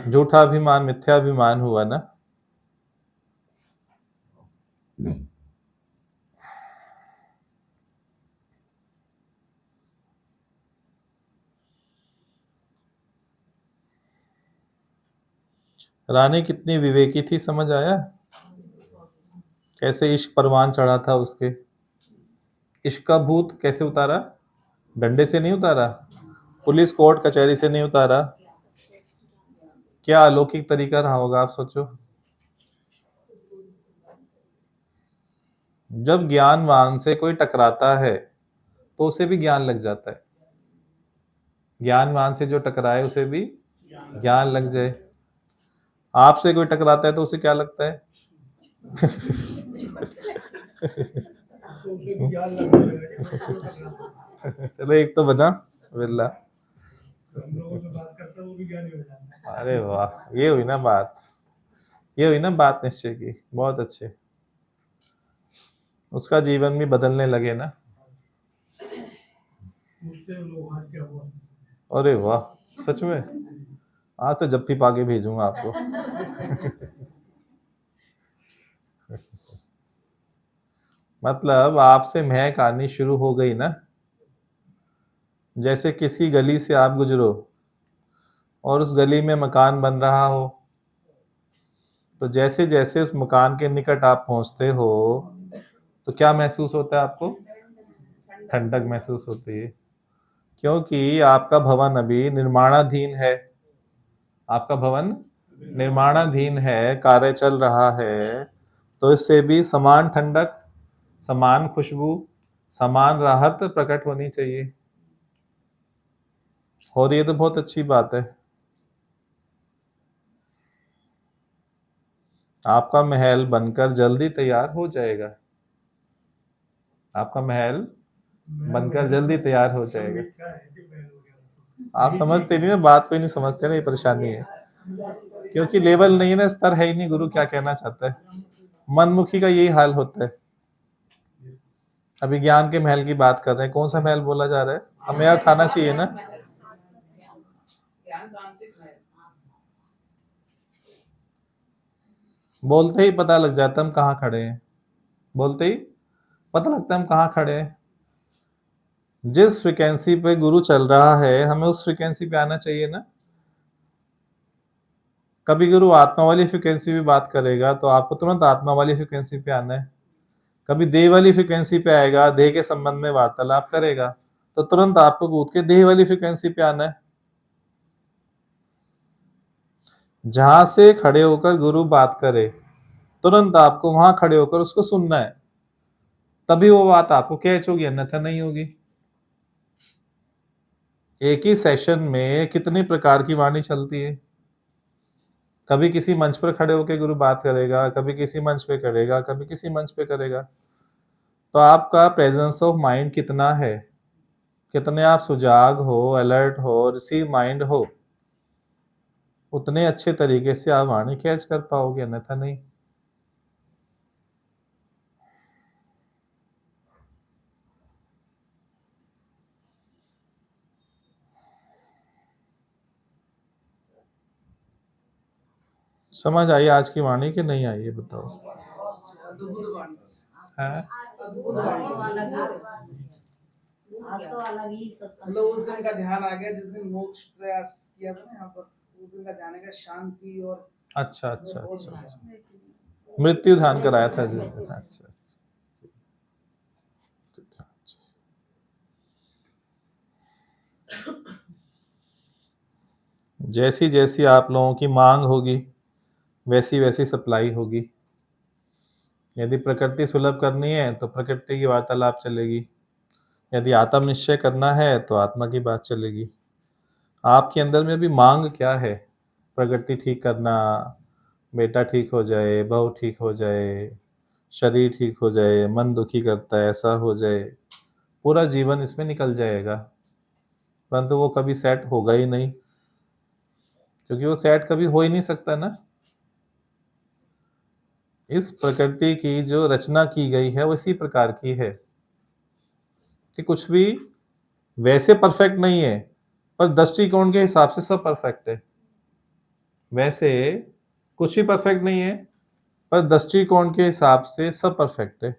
Speaker 1: झूठा अभिमान मिथ्या अभिमान हुआ ना। रानी कितनी विवेकी थी, समझ आया? कैसे इश्क परवान चढ़ा था उसके। इश्क का भूत कैसे उतारा? डंडे से नहीं उतारा, पुलिस कोर्ट कचहरी से नहीं उतारा। क्या अलौकिक तरीका रहा होगा, आप सोचो। जब ज्ञानवान से कोई टकराता है तो उसे भी ज्ञान लग जाता है। ज्ञानवान से जो टकराए उसे भी ज्ञान लग जाए। आपसे कोई टकराता है तो उसे क्या लगता है?
Speaker 4: तो उसे भी ज्ञान लगने लगेगा।
Speaker 1: चलो एक तो बना बिल्ला।
Speaker 4: हम लोगों से बात करते हैं वो भी ज्ञानी हो जाता है।
Speaker 1: अरे वाह, ये हुई ना बात, ये हुई ना बात निश्चय की। बहुत अच्छे। उसका जीवन भी बदलने लगे ना।
Speaker 4: पूछते हैं लोग आज क्या हुआ।
Speaker 1: अरे वाह, सच में? आज तो जप्फी पाके भेजूंगा आपको। मतलब आपसे महक आनी शुरू हो गई ना। जैसे किसी गली से आप गुजरो और उस गली में मकान बन रहा हो, तो जैसे जैसे उस मकान के निकट आप पहुंचते हो तो क्या महसूस होता है आपको? ठंडक महसूस होती है, क्योंकि आपका भवन अभी निर्माणाधीन है। आपका भवन निर्माणाधीन है, कार्य चल रहा है, तो इससे भी समान ठंडक, समान खुशबू, समान राहत प्रकट होनी चाहिए। हो रही है तो बहुत अच्छी बात है। आपका महल बनकर जल्दी तैयार हो जाएगा। आपका महल बनकर जल्दी तैयार हो जाएगा। आप समझते नहीं ना बात, कोई नहीं समझते ना, ये परेशानी है। क्योंकि लेवल नहीं है ना, स्तर है ही नहीं। गुरु क्या कहना चाहता है? मनमुखी का यही हाल होता है। अभी ज्ञान के महल की बात कर रहे हैं, कौन सा महल बोला जा रहा है? हमें यार खाना चाहिए ना।
Speaker 6: ज्ञान तांत्रिक है।
Speaker 1: बोलते ही पता लग जाता है हम कहाँ खड़े हैं। बोलते ही पता लगता है हम कहाँ खड़े हैं। जिस फ्रिक्वेंसी पे गुरु चल रहा है हमें उस फ्रिक्वेंसी पे आना चाहिए ना। कभी गुरु आत्मा वाली फ्रिक्वेंसी पे बात करेगा तो आपको तुरंत आत्मा वाली फ्रिक्वेंसी पे आना है। कभी देह वाली फ्रिक्वेंसी पे आएगा, देह के संबंध में वार्तालाप करेगा, तो तुरंत आपको कूद के देह वाली फ्रिक्वेंसी पे आना है। जहां से खड़े होकर गुरु बात करे तुरंत आपको वहां खड़े होकर उसको सुनना है, तभी वो बात आपको कैच होगी, अन्यथा नहीं होगी। एक ही सेशन में कितनी प्रकार की वाणी चलती है। कभी किसी मंच पर खड़े होकर गुरु बात करेगा, कभी किसी मंच पे करेगा, कभी किसी मंच पे करेगा। तो आपका प्रेजेंस ऑफ माइंड कितना है, कितने आप सुजाग हो, अलर्ट हो, रिसीव माइंड हो, उतने अच्छे तरीके से आप वाणी कैच कर पाओगे, अन्यथा नहीं। समझ आई आज की वाणी कि नहीं आई, ये बताओ।
Speaker 5: अद्भुत वाणी
Speaker 1: है
Speaker 5: अद्भुत
Speaker 6: आज
Speaker 5: वाणी
Speaker 6: तो अलग ही
Speaker 2: आज तो अलग ही सत्संग
Speaker 5: मतलब उस दिन का ध्यान आ गया जिस दिन मोक्ष प्रयास किया था ना यहाँ पर, उस दिन का ध्यान आ गया, शांति और
Speaker 1: अच्छा अच्छा अच्छा अच्छा, मृत्यु ध्यान कराया था जी। अच्छा अच्छा। जैसी जैसी आप लोगों की मांग होगी वैसी वैसी सप्लाई होगी। यदि प्रकृति सुलभ करनी है तो प्रकृति की वार्तालाप चलेगी, यदि आत्म निश्चय करना है तो आत्मा की बात चलेगी। आपके अंदर में भी मांग क्या है? प्रकृति ठीक करना, बेटा ठीक हो जाए, बहू ठीक हो जाए, शरीर ठीक हो जाए, मन दुखी करता है, ऐसा हो जाए, पूरा जीवन इसमें निकल जाएगा, परंतु वो कभी सेट होगा ही नहीं, क्योंकि वो सेट कभी हो ही नहीं सकता ना। इस प्रकृति की जो रचना की गई है वो इसी प्रकार की है कि कुछ भी वैसे परफेक्ट नहीं है, पर दृष्टिकोण के हिसाब से सब परफेक्ट है। वैसे कुछ भी परफेक्ट नहीं है, पर दृष्टिकोण के हिसाब से सब परफेक्ट है।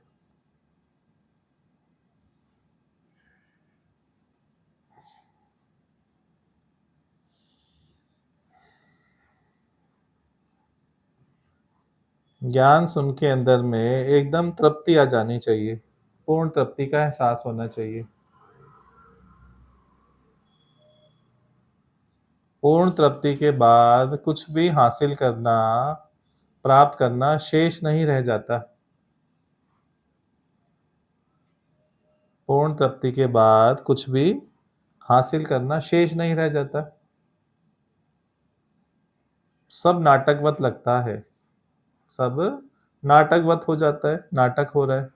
Speaker 1: ज्ञान सुन के अंदर में एकदम तृप्ति आ जानी चाहिए, पूर्ण तृप्ति का एहसास होना चाहिए। पूर्ण तृप्ति के बाद कुछ भी हासिल करना, प्राप्त करना शेष नहीं रह जाता। पूर्ण तृप्ति के बाद कुछ भी हासिल करना शेष नहीं रह जाता। सब नाटकवत लगता है, सब नाटकवत हो जाता है, नाटक हो रहा है।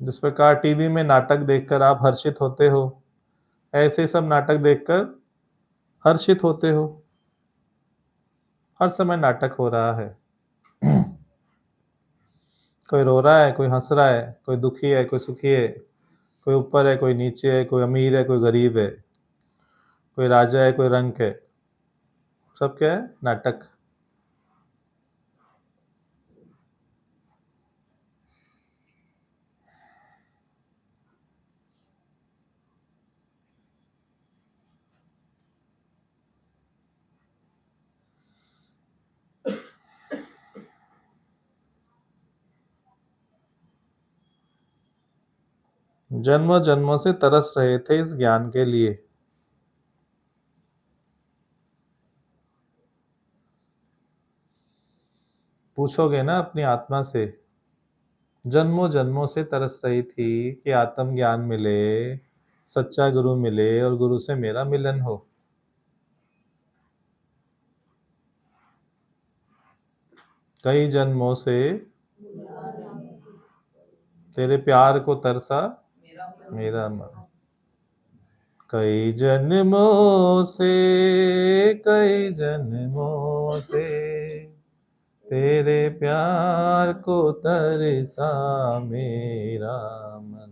Speaker 1: जिस प्रकार टीवी में नाटक देखकर आप हर्षित होते हो, ऐसे सब नाटक देखकर हर्षित होते हो। हर समय नाटक हो रहा है। कोई रो रहा है, कोई हंस रहा है, कोई दुखी है, कोई सुखी है, कोई ऊपर है, कोई नीचे है, कोई अमीर है, कोई गरीब है, कोई राजा है, कोई रंक है। सब क्या है? नाटक। जन्मों जन्मों से तरस रहे थे इस ज्ञान के लिए। पूछोगे ना अपनी आत्मा से, जन्मों जन्मों से तरस रही थी कि आत्म ज्ञान मिले, सच्चा गुरु मिले और गुरु से मेरा मिलन हो। कई जन्मों से तेरे प्यार को तरसा
Speaker 6: मेरा मन
Speaker 1: मेरा मन। कई जन्मों से, कई जन्मों से तेरे प्यार को तरसा मेरा मन।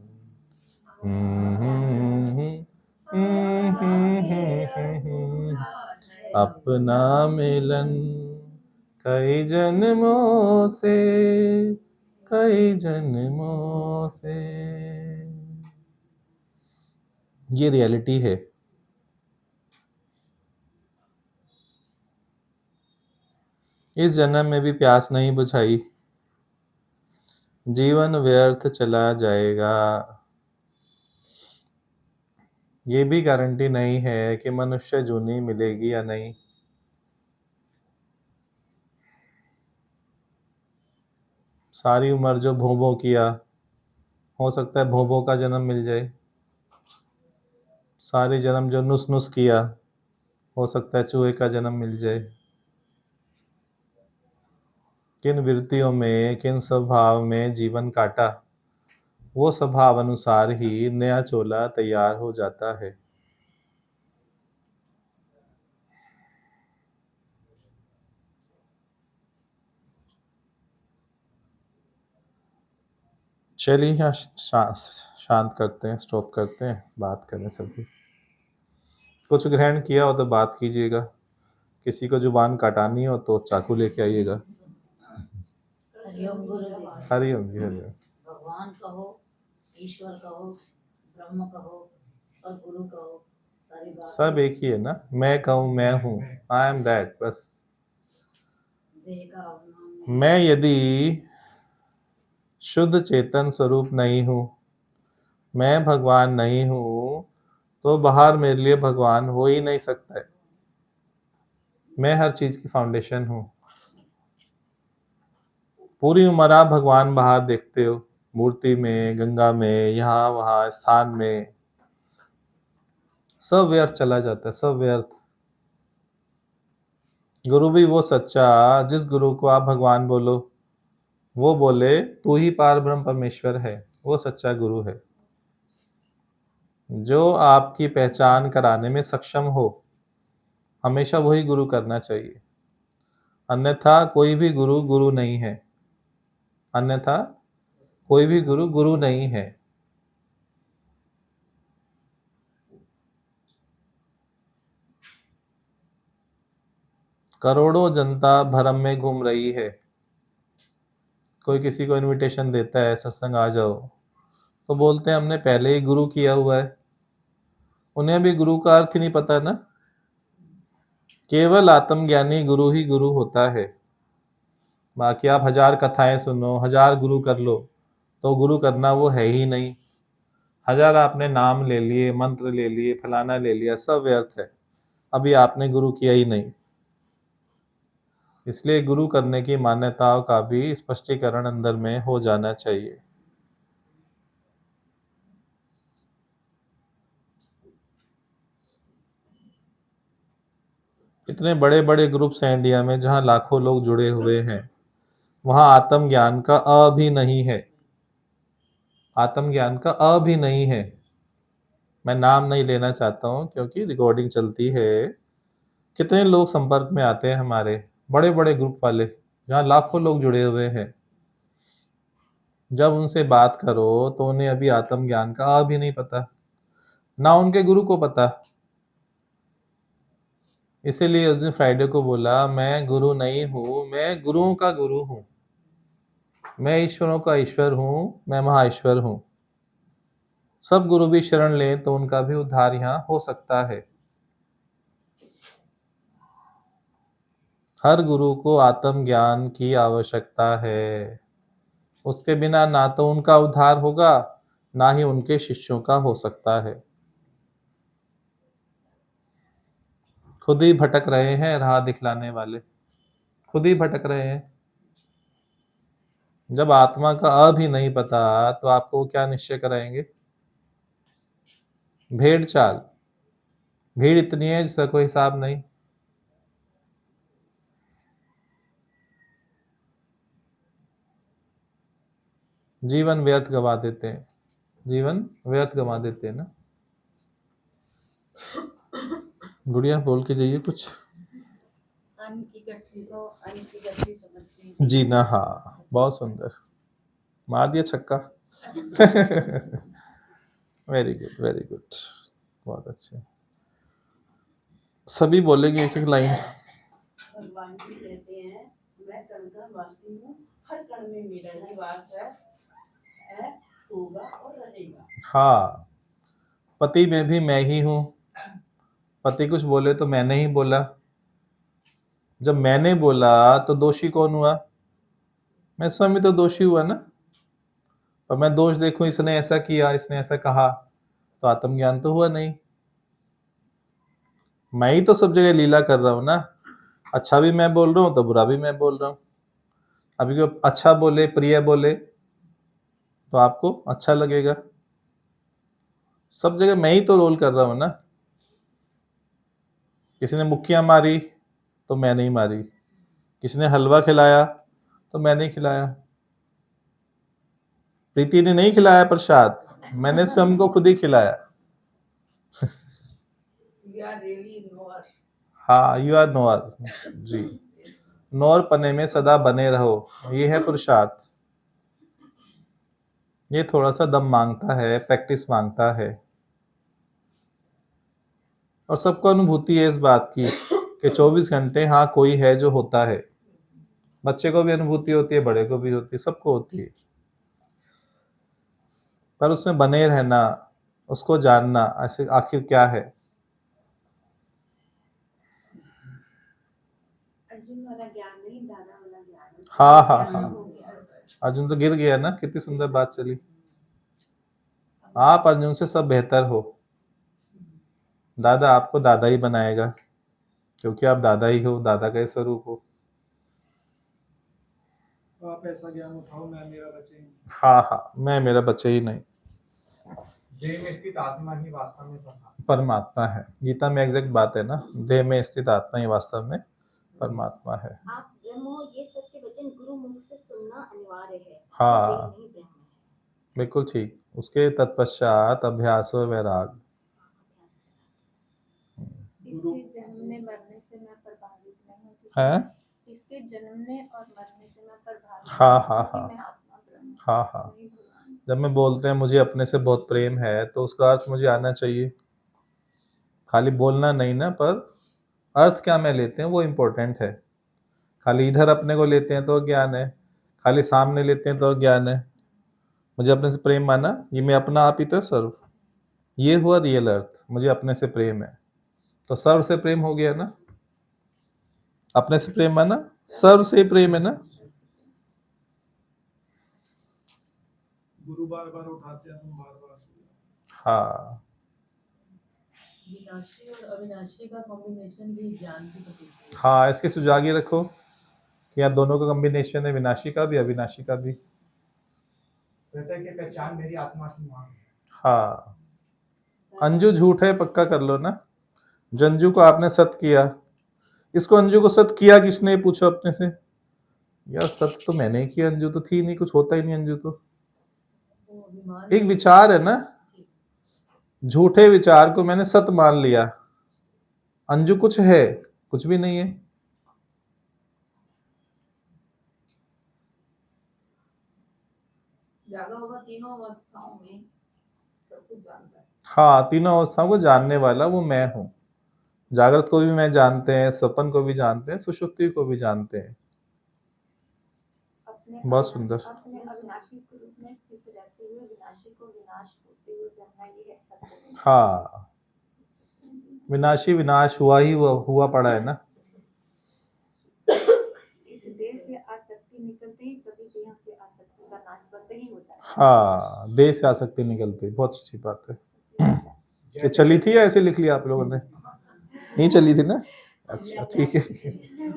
Speaker 1: अपना मिलन कई जन्मों से, कई जन्मों से। ये रियलिटी है। इस जन्म में भी प्यास नहीं बुझाई, जीवन व्यर्थ चला जाएगा। ये भी गारंटी नहीं है कि मनुष्य जूनी मिलेगी या नहीं। सारी उम्र जो भों भों किया, हो सकता है भोभो का जन्म मिल जाए। सारे जन्म जो नुस नुस किया, हो सकता है चूहे का जन्म मिल जाए। किन वृत्तियों में, किन स्वभाव में जीवन काटा, वो स्वभाव अनुसार ही नया चोला तैयार हो जाता है। चलिए यहाँ शांत करते हैं, स्टॉप करते हैं, बात करें सभी। कुछ ग्रहण किया हो तो बात कीजिएगा, किसी को जुबान काटानी हो तो चाकू लेके आइएगा।
Speaker 2: हरिओम गुरु जी।
Speaker 1: हरिओम जी, हरिओम।
Speaker 2: भगवान कहो, ईश्वर कहो, ब्रह्म कहो और गुरु कहो, सारी बात
Speaker 1: सब एक ही है ना। मैं कहूँ मैं हूँ, आई एम दैट, बस।
Speaker 2: देह का अभिमान
Speaker 1: मैं यदि शुद्ध चेतन स्वरूप नहीं हूँ, मैं भगवान नहीं हूँ, तो बाहर मेरे लिए भगवान हो ही नहीं सकता है। मैं हर चीज की फाउंडेशन हूँ। पूरी उम्र आप भगवान बाहर देखते हो, मूर्ति में, गंगा में, यहाँ वहाँ स्थान में, सब व्यर्थ चला जाता है, सब व्यर्थ। गुरु भी वो सच्चा, जिस गुरु को आप भगवान बोलो, वो बोले तू ही पार ब्रह्म परमेश्वर है, वो सच्चा गुरु है। जो आपकी पहचान कराने में सक्षम हो, हमेशा वही गुरु करना चाहिए। अन्यथा कोई भी गुरु गुरु नहीं है। अन्यथा कोई भी गुरु गुरु नहीं है। करोड़ों जनता भरम में घूम रही है। कोई किसी को इनविटेशन देता है, सत्संग आ जाओ, तो बोलते हैं हमने पहले ही गुरु किया हुआ है। उन्हें भी गुरु का अर्थ ही नहीं पता ना। केवल आत्मज्ञानी गुरु ही गुरु होता है। बाकी आप 1000 कथाएं सुनो, 1000 गुरु कर लो, तो गुरु करना वो है ही नहीं। 1000 आपने नाम ले लिए, मंत्र ले लिए, फलाना ले लिया, सब व्यर्थ है। अभी आपने गुरु किया ही नहीं। इसलिए गुरु करने की मान्यताओं का भी स्पष्टीकरण अंदर में हो जाना चाहिए। इतने बड़े बड़े ग्रुप्स हैं इंडिया में जहां लाखों लोग जुड़े हुए हैं, वहां आत्मज्ञान का अ भी नहीं है। आत्मज्ञान का अ भी नहीं है। मैं नाम नहीं लेना चाहता हूं क्योंकि रिकॉर्डिंग चलती है। कितने लोग संपर्क में आते हैं हमारे, बड़े बड़े ग्रुप वाले, जहां लाखों लोग जुड़े हुए हैं। जब उनसे बात करो तो उन्हें अभी आत्मज्ञान का अ भी नहीं पता, ना उनके गुरु को पता। इसीलिए उस दिन फ्राइडे को बोला, मैं गुरु नहीं हूं, मैं गुरुओं का गुरु हूं। मैं ईश्वरों का ईश्वर हूं, मैं महाईश्वर हूं। सब गुरु भी शरण लें तो उनका भी उद्धार यहाँ हो सकता है। हर गुरु को आत्मज्ञान की आवश्यकता है। उसके बिना ना तो उनका उद्धार होगा, ना ही उनके शिष्यों का हो सकता है। खुद ही भटक रहे हैं राह दिखलाने वाले, खुद ही भटक रहे हैं। जब आत्मा का अ भी नहीं पता तो आपको क्या निश्चय कराएंगे? भेड़ चाल, भीड़ इतनी है जिसका कोई हिसाब नहीं। जीवन व्यर्थ गवा देते हैं, जीवन व्यर्थ गवा देते हैं ना। गुड़िया बोल के जाइए कुछ।
Speaker 2: अन्न की गठरी को अन्न की गठरी समझ
Speaker 1: जी ना, हाँ, बहुत सुंदर, मार दिया छक्का। वेरी गुड, वेरी गुड, बहुत अच्छे। सभी बोलेंगे एक एक लाइन।
Speaker 2: भगवान जी कहते हैं, मैं कण का वासी हूँ, हर कण में मेरा निवास है, होगा और रहेगा।
Speaker 1: हाँ, पति में भी मैं ही हूँ। पति कुछ बोले तो मैंने ही बोला। जब मैंने बोला तो दोषी कौन हुआ? मैं स्वयं तो दोषी हुआ ना। और मैं दोष देखूं, इसने ऐसा किया, इसने ऐसा कहा, तो आत्मज्ञान तो हुआ नहीं। मैं ही तो सब जगह लीला कर रहा हूं ना। अच्छा भी मैं बोल रहा हूं तो बुरा भी मैं बोल रहा हूं। अभी को अच्छा बोले, प्रिय बोले, तो आपको अच्छा लगेगा। सब जगह मैं ही तो रोल कर रहा हूं ना। किसी ने मुक्कियां मारी तो मैं नहीं मारी, किसी ने हलवा खिलाया तो मैं नहीं खिलाया, प्रीति ने नहीं खिलाया प्रसाद, मैंने स्वयं को खुद ही खिलाया।
Speaker 6: We are really nowhere.
Speaker 1: हाँ, यू आर नोअर जी। नौर पने में सदा बने रहो, ये है पुरुषार्थ। ये थोड़ा सा दम मांगता है, प्रैक्टिस मांगता है, और सबको अनुभूति है इस बात की कि 24 घंटे हाँ कोई है जो होता है। बच्चे को भी अनुभूति होती है, बड़े को भी होती है, सबको होती है। पर उसमें बने रहना, उसको जानना ऐसे आखिर क्या है।
Speaker 3: अर्जुन वाला ज्ञान नहीं, दादा वाला ज्ञान।
Speaker 1: हाँ हाँ
Speaker 3: ज्ञान
Speaker 1: हाँ,
Speaker 3: हो गया।
Speaker 1: अर्जुन तो गिर गया ना, कितनी सुंदर बात चली। आप अर्जुन से सब बेहतर हो, दादा आपको दादा ही बनाएगा, क्योंकि आप दादा ही हो, दादा का ही स्वरूप हो।
Speaker 4: तो आप ऐसा ज्ञान उठाओ, मैं मेरा बच्चे ही।
Speaker 1: हाँ हाँ, मैं मेरा बच्चे ही नहीं,
Speaker 4: देह में स्थित आत्मा ही वास्तव में
Speaker 1: परमात्मा है। गीता में एग्जैक्ट बात है ना, देह में स्थित आत्मा ही वास्तव में परमात्मा है।
Speaker 3: आप ब्रह्म हो, ये सत्य वचन गुरु मुख से सुनना अनिवार्य है।
Speaker 1: हाँ।
Speaker 3: देह नहीं ब्रह्म है।
Speaker 1: बिल्कुल ठीक। उसके तत्पश्चात अभ्यास और वैराग।
Speaker 7: इसके जन्मने मरने से मैं प्रभावित नहीं हूँ,
Speaker 1: है?
Speaker 7: इसके जन्मने और मरने से मैं प्रभावित
Speaker 1: हाँ,
Speaker 7: नहीं हूँ,
Speaker 1: हाँ,
Speaker 7: क्योंकि
Speaker 1: हाँ।
Speaker 7: मैं आत्मा ब्रह्म हूँ,
Speaker 1: हाँ हाँ,
Speaker 7: वही भगवान।
Speaker 1: जब मैं बोलते हैं मुझे अपने से बहुत प्रेम है, तो उसका अर्थ मुझे आना चाहिए। खाली बोलना नहीं ना, पर अर्थ क्या में लेते हैं वो इम्पोर्टेंट है। खाली इधर अपने को लेते हैं तो ज्ञान है, खाली सामने लेते हैं तो ज्ञान है। मुझे अपने से प्रेम माना, ये मैं अपना आप ही तो सर्व, ये हुआ रियल अर्थ। मुझे अपने से प्रेम है तो सर्व से प्रेम हो गया ना। अपने से प्रेम माना, सर्व से प्रेम है ना।
Speaker 4: गुरु बार बार उठाते हैं, तुम बार बार।
Speaker 1: हाँ,
Speaker 2: विनाशी और अविनाशी का कॉम्बिनेशन भी ज्ञान की प्रतीक है।
Speaker 1: हाँ, इसके सुजागी रखो कि यहाँ दोनों का कॉम्बिनेशन है, विनाशी का भी अविनाशी का भी।
Speaker 4: कहते हैं कि पहचान मेरी आत्मा की मांग है।
Speaker 1: हाँ, अंजू झूठ है पक्का कर लो ना। जंजू को आपने सत किया, इसको अंजू को सत किया किसने, पूछो अपने से। यार सत तो मैंने ही किया, अंजू तो थी नहीं, कुछ होता ही नहीं अंजू तो।
Speaker 2: वो अभिमान
Speaker 1: एक विचार है ना, झूठे विचार को मैंने सत मान लिया। अंजू कुछ है, कुछ भी नहीं है।
Speaker 6: जागा हुआ तीनों अवस्थाओं में सब कुछ जानता है।
Speaker 1: हाँ, तीनों अवस्थाओं को जानने वाला वो मैं हूँ। जागृत को भी मैं जानते हैं, स्वप्न को भी जानते हैं, सुषुप्ति को भी जानते हैं। बहुत सुंदर।
Speaker 3: अपने अविनाशी स्वरूप में स्थित रहते हुए विनाशी को विनाश होते हुए जानना, ये है सत्य।
Speaker 1: हाँ, विनाशी विनाश हुआ पड़ा है ना।
Speaker 3: इस देह से आसक्ति निकलते ही सभी देहों से आसक्ति का नाश स्वतः ही हो जाता है।
Speaker 1: हाँ, देह से आसक्ति निकलती, बहुत अच्छी बात है। ये चली थी या ऐसे लिख लिया आप लोगों ने? नहीं चली थी ना। अच्छा ठीक है,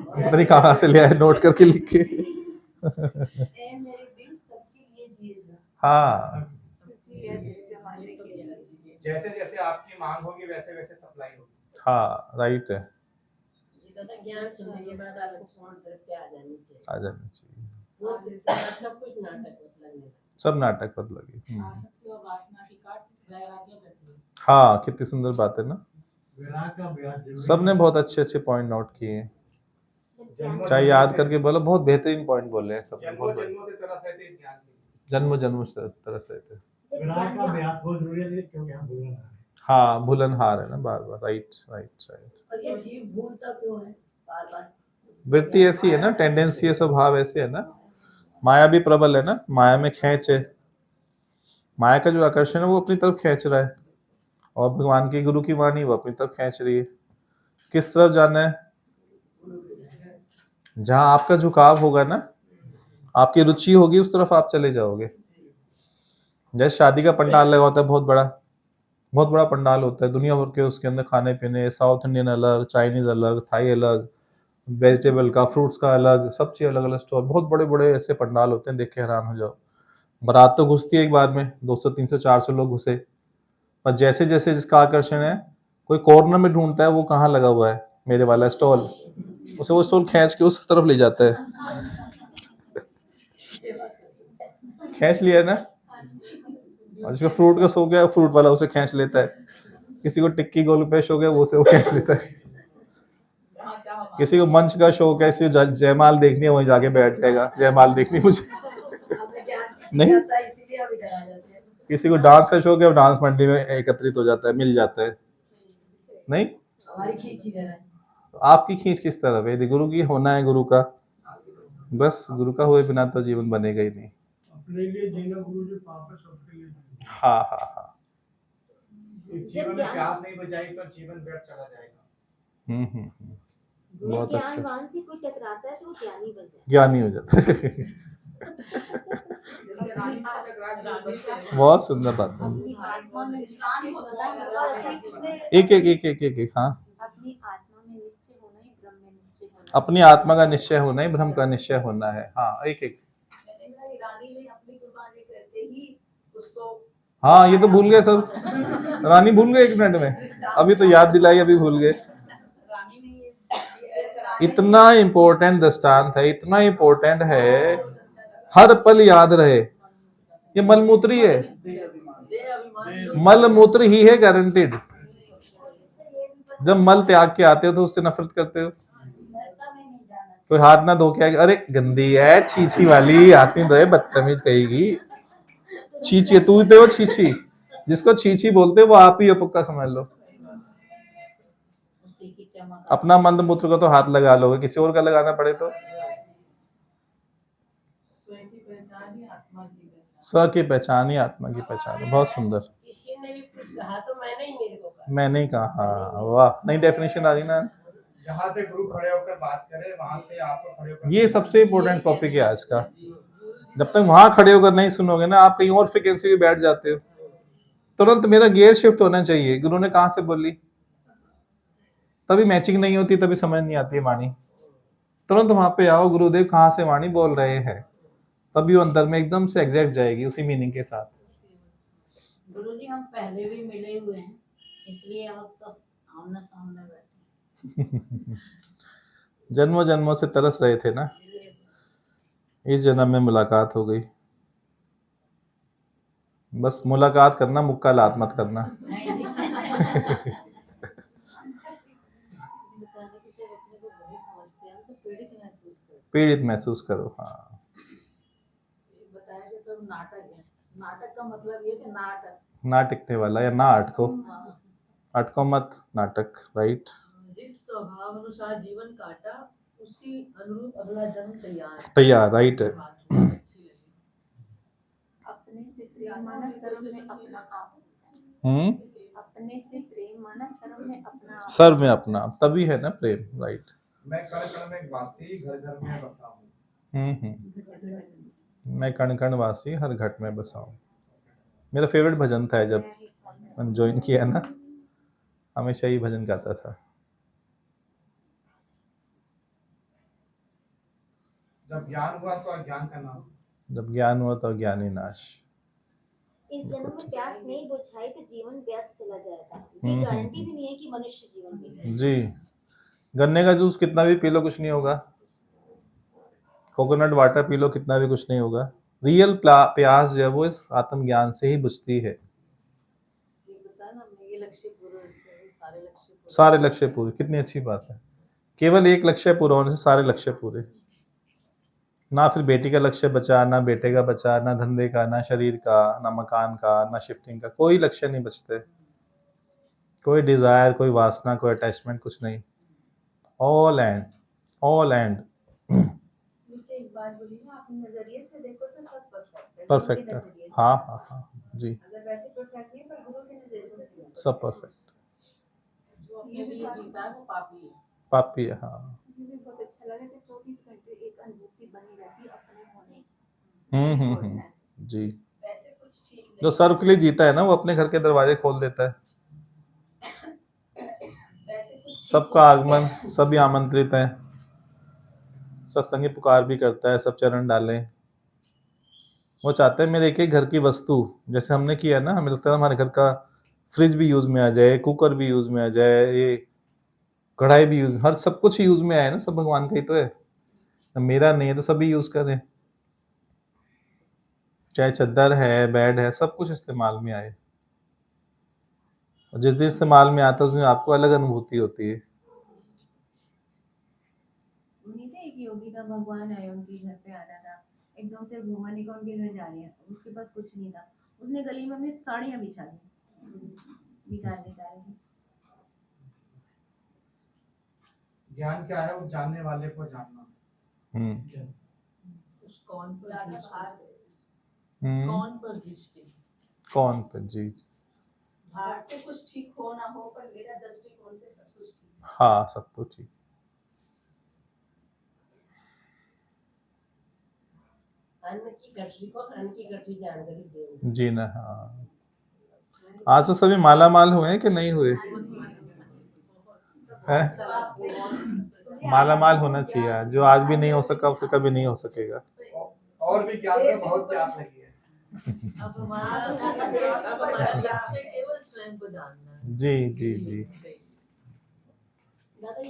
Speaker 1: पता नहीं कहाँ से ले आए नोट करके लिख के।
Speaker 2: ए मेरे दिल सबके लिए जिए जा।
Speaker 1: हाँ,
Speaker 2: जमाने के लिए
Speaker 4: जैसे जैसे आपकी मांग होगी वैसे वैसे सप्लाई होगी।
Speaker 1: हाँ, राइट है,
Speaker 2: ये कहता ज्ञान सुनने के बाद आपको कौन तरफ के आ जानी चाहिए।
Speaker 1: आ जानी चाहिए।
Speaker 2: वो सिद्धांत सब कुछ नाटक मतलब
Speaker 1: सब नाटक बद लगी।
Speaker 2: आसक्ति और वासना की काट वैराग्य करती है।
Speaker 1: हाँ, कितनी सुंदर बात है ना।
Speaker 4: विराग का अभ्यास जरूरी
Speaker 1: सबने
Speaker 4: है।
Speaker 1: बहुत अच्छे अच्छे पॉइंट नोट किए हैं।
Speaker 4: जन्मों
Speaker 1: चाहे
Speaker 4: जन्मों
Speaker 1: याद
Speaker 4: से-
Speaker 1: करके बोलो, बहुत बेहतरीन पॉइंट बोले हैं सबने,
Speaker 4: जन्मों
Speaker 1: बहुत
Speaker 4: जन्मों से तरस रहते हैं ज्ञान की।
Speaker 1: जन्म से तरस रहते हैं।
Speaker 4: विराग का अभ्यास बहुत जरूरी है, क्योंकि हम भूल रहे हैं।
Speaker 1: हाँ, भूलनहार है ना बार बार। Right right right.
Speaker 2: और ये जीव भूलता क्यों है बार बार?
Speaker 1: वृत्ति ऐसी है ना, टेंडेंसी है, स्वभाव ऐसे है ना। माया भी प्रबल है ना, माया में खेच है। माया का जो आकर्षण है वो अपनी तरफ खींच रहा है, और भगवान की गुरु की वाणी वो अपनी तरफ खींच रही है। किस तरफ जाना है? जहां आपका झुकाव होगा ना, आपकी रुचि होगी, उस तरफ आप चले जाओगे। जैसे शादी का पंडाल लगा होता है, बहुत बड़ा पंडाल होता है, दुनिया भर के उसके अंदर खाने पीने, साउथ इंडियन अलग, चाइनीज अलग, थाई अलग, वेजिटेबल का, फ्रूट्स का अलग, सब चीज अलग अलग स्टॉल, बहुत बड़े बड़े ऐसे पंडाल होते हैं, देख के हैरान हो जाओ। बारात तो घुसती है एक बार में, 200 300 400 लोग घुसे, पर जैसे जैसे जिसका आकर्षण है, कोई कॉर्नर में ढूंढता है वो कहाँ लगा हुआ है मेरे वाला स्टॉल, उसे वो स्टॉल खींच के उस तरफ ले जाता है। खींच लिया ना, और जिसको फ्रूट का शौक है फ्रूट वाला उसे खींच लेता है, किसी को टिक्की गोलगप्पे शौक है वो उसे वो खींच लेता है,
Speaker 6: जहाँ चाहो वहाँ
Speaker 1: किसी को मंच का शौक है, इसे जयमाल देखनी है वहीं जाके बैठ जाएगा, जयमाल देखनी मुझे।
Speaker 2: हमें ज्ञान की
Speaker 1: नहीं।
Speaker 2: जिज्ञासा इसीलिए हम इधर आ जाते हैं।
Speaker 1: किसी को डांस का शौक है, वो डांस मंडी में एकत्रित हो जाता है, मिल जाता है। नहीं,
Speaker 2: हमारी खींच इधर है।
Speaker 1: आपकी खींच किस तरफ है? यदि गुरु की होना है, गुरु का, बस गुरु का हुए बिना तो जीवन बनेगा ही नहीं।
Speaker 4: अपने लिए जीना गुरु जी पाप है, सबके लिए जीना।
Speaker 1: हाँ हाँ हाँ।
Speaker 4: जीवन में प्यास नहीं बुझाई तो जीवन व्यर्थ चला जाएगा।
Speaker 3: जब
Speaker 1: बहुत अच्छा,
Speaker 3: ज्ञानवान से कोई टकराता है तो वो ज्ञानी बन जाता
Speaker 1: ज्ञानी हो जाता है।
Speaker 6: जैसे रानी से टकरा के बच्चा
Speaker 1: बहुत सुंदर बात है।
Speaker 3: अपनी आत्मा में
Speaker 6: इंसान होता है,
Speaker 1: एक एक एक एक एक एक हाँ,
Speaker 3: अपनी आत्मा में निश्चय होना ही ब्रह्म में निश्चय होना।
Speaker 1: अपनी आत्मा का निश्चय होना ही ब्रह्म का निश्चय होना है। हाँ, एक एक।
Speaker 2: रानी ने अपनी कुर्बानी करके ही उसको,
Speaker 1: हाँ, ये तो भूल गए सब, रानी भूल गए 1 मिनट में, अभी तो याद दिलाई, अभी भूल गए।
Speaker 6: रानी ने ये
Speaker 1: इतना इम्पोर्टेंट दृष्टांत है, इतना इम्पोर्टेंट है, हर पल याद रहे। ये मलमूत्र ही है, मलमूत्र ही है, गारंटेड। जब मल त्याग के आते हो तो उससे नफरत करते हो। कोई हाथ ना धो के आएगा, अरे गंदी है, छीछी वाली, हाथ नहीं धोए, बदतमीज कहेगी, छीछी तू तो हो छीछी। जिसको छीछी बोलते वो आप ही हो, पक्का समझ लो।
Speaker 6: उसी की चमक
Speaker 1: अपना मंद मूत्र को तो हाथ लगा लोगे, किसी और का लगाना पड़े तो।
Speaker 6: स्वयं की पहचान ही आत्मा की पहचान।
Speaker 1: स की पहचान ही आत्मा की पहचान है। बहुत सुंदर।
Speaker 2: किसी ने भी कुछ कहा तो मैंने ही मेरे को कहा।
Speaker 1: मैंने ही कहा, हाँ, वाह, नई डेफिनेशन आ गई ना।
Speaker 4: जहाँ से गुरु खड़े होकर बात करे वहां से आपको खड़े होकर,
Speaker 1: ये सबसे इम्पोर्टेंट टॉपिक है आज का। जब तक वहां खड़े होकर नहीं सुनोगे ना, आप कहीं और फ्रिक्वेंसी पे बैठ जाते हो। तुरंत मेरा गियर शिफ्ट होना चाहिए, गुरु ने कहां से बोली, तभी मैचिंग नहीं होती, तभी समझ नहीं आती है वाणी। तुरंत वहां पे आओ, गुरुदेव कहां से वाणी बोल रहे हैं, तभी वो अंदर में एकदम से एग्जैक्ट जाएगी उसी मीनिंग के साथ।
Speaker 6: गुरुजी हम पहले भी मिले हुए हैं, इसलिए हम सब आमने सामने बैठे
Speaker 1: जन्मों जन्मों से तरस रहे थे ना, इस जन्म में मुलाकात हो गई। बस मुलाकात करना, मुक्का लात मत करना।
Speaker 6: नहीं नहीं
Speaker 3: बताने की जब अपने को वही समझते हैं तो पीड़ित महसूस करते
Speaker 1: पीड़ित महसूस करो। हाँ,
Speaker 6: बताया कि सब नाटक है। नाटक का मतलब ये कि नाटक
Speaker 1: ना टिकने वाला या ना अटको, अटको मत, नाटक, राइट।
Speaker 2: जिस स्वभाव अनुसार जीवन काटा उसी अनुरूप अगला जन्म तैयार।
Speaker 1: तैयार, राइट है।
Speaker 3: अपने से प्रेम माना सर्व में अपना आप, अपने से प्रेम माना सर्व में अपना आप।
Speaker 1: सर्व में अपना, तभी है ना प्रेम, राइट।
Speaker 4: मैं कण कण में वासी घर घर में बसा हूँ।
Speaker 1: मैं कण कण वासी हर घट में बसा हूँ। मेरा फेवरेट भजन था जब मैंने ज्वाइन किया ना, हमेशा ही भजन गाता था।
Speaker 4: जब ज्ञान हुआ तो अज्ञान का नाम,
Speaker 1: जब ज्ञान हुआ तो ज्ञानी नाश।
Speaker 3: इस जन्म में प्यास नहीं बुझाई तो जीवन व्यर्थ चला जाएगा। ये गारंटी भी नहीं है कि मनुष्य जीवन में
Speaker 1: जी, गन्ने का जूस कितना भी पी लो कुछ नहीं होगा, कोकोनट वाटर पी लो कितना भी कुछ नहीं होगा। रियल प्यास जो है वो इस आत्मज्ञान से ही बुझती है।
Speaker 6: ये बताया ना, ये लक्ष्य पूरे होते हैं, सारे लक्ष्य पूरे
Speaker 1: सारे लक्ष्य पूरे, कितनी अच्छी बात है। केवल एक लक्ष्य पूरा होने से सारे लक्ष्य पूरे। ना फिर बेटी का लक्ष्य बचा, ना बेटे का बचा, ना धंधे का, ना शरीर का, ना मकान का, ना शिफ्टिंग का, कोई लक्ष्य नहीं बचते। कोई डिजायर, कोई वासना, कोई अटैचमेंट, कुछ नहीं। ऑल एंड, ऑल एंड
Speaker 3: मुझे एक बात बोली ना, अपने नजरिए से देखो तो सब परफेक्ट है।
Speaker 1: परफेक्ट
Speaker 3: गुरु के
Speaker 1: है।
Speaker 3: नजरिए से।
Speaker 1: हाँ हाँ हाँ जी,
Speaker 3: अगर वैसे परफेक्ट नहीं पर गुरु के नजरिए से
Speaker 1: सब परफेक्ट।
Speaker 6: जो अपने लिए जीता है वो पापी है।
Speaker 1: पापी है, हाँ।
Speaker 3: मुझे भी बहुत अच्छा लगा कि 24 घंटे एक अनुभूति बनी रहती है अपने होने की। Importance।
Speaker 1: जी,
Speaker 2: वैसे कुछ ठीक नहीं।
Speaker 1: जो सर्व के लिए जीता है ना, वो अपने घर के दरवाजे खोल देता है।
Speaker 2: वैसे कुछ
Speaker 1: सबका आगमन, सभी आमंत्रित हैं, सत्संगी पुकार भी करता है, सब चरण डालें। वो चाहते हैं मेरे एक एक घर की वस्तु, जैसे हमने किया ना, हमें लगता है हमारे घर का फ्रिज भी यूज में आ जाए, कुकर भी यूज में आ जाए, ये कढ़ाई भी यूज, हर सब कुछ यूज में आए ना, सब भगवान का ही तो है। अब मेरा नहीं है तो सभी यूज करें, चाहे चद्दर है, बेड है, सब कुछ इस्तेमाल में आए। और जिस दिन इस्तेमाल में आता है उस दिन आपको अलग अनुभूति होती है।
Speaker 3: नहीं थे, एक योगी का भगवान आया उनके घर पे आ रहा था, एकदम से घूमने का उनके घर जा रहे हैं, उसके पास कुछ नहीं था, उसने गली में अपनी साड़ियाँ बिछा दी, निकाल निकाल के।
Speaker 5: ज्ञान क्या है? वो जानने वाले को जानना।
Speaker 2: उस कौन पर दृष्टि,
Speaker 1: हम्म,
Speaker 2: कौन पर दृष्टि,
Speaker 1: कौन पर जी,
Speaker 2: बाहर से कुछ ठीक हो ना हो, पर मेरा दृष्टिकोण से सब कुछ ठीक है।
Speaker 1: हाँ सब कुछ ठीक।
Speaker 2: अन्न की गठरी को अन्न की गठरी जानकर ही जीवन
Speaker 1: जी ना, हाँ। आज तो सभी माला माल हुए हैं कि नहीं हुए हैं? माला माल होना चाहिए, जो आज भी नहीं हो सका फिर कभी नहीं हो सकेगा।
Speaker 5: और भी ज्ञान में बहुत प्यास लगी है।
Speaker 2: अब हमारा लक्ष्य केवल स्वयं को जानना है।
Speaker 1: जी जी जी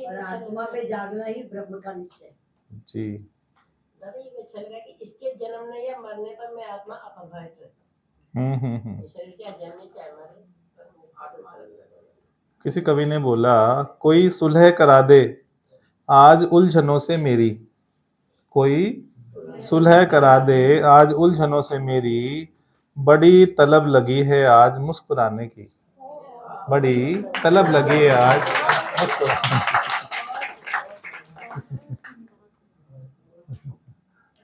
Speaker 2: और आत्मा पे जागना ही ब्रह्म का निश्चय।
Speaker 1: जी।
Speaker 2: दादा ये अच्छा लगा कि इसके जन्मने या मरने पर मैं आत्मा अप्रभावित रहता
Speaker 1: हम्म।
Speaker 2: हूँ। शरीर चाहे जन्मे चाहे मरे, आत्मा
Speaker 1: किसी कवि ने बोला, कोई सुलह करा दे आज उलझनों से मेरी, कोई सुलह करा दे आज उलझनों से मेरी, बड़ी तलब लगी है आज मुस्कुराने की, बड़ी तलब लगी है आज मुस्कुराने की।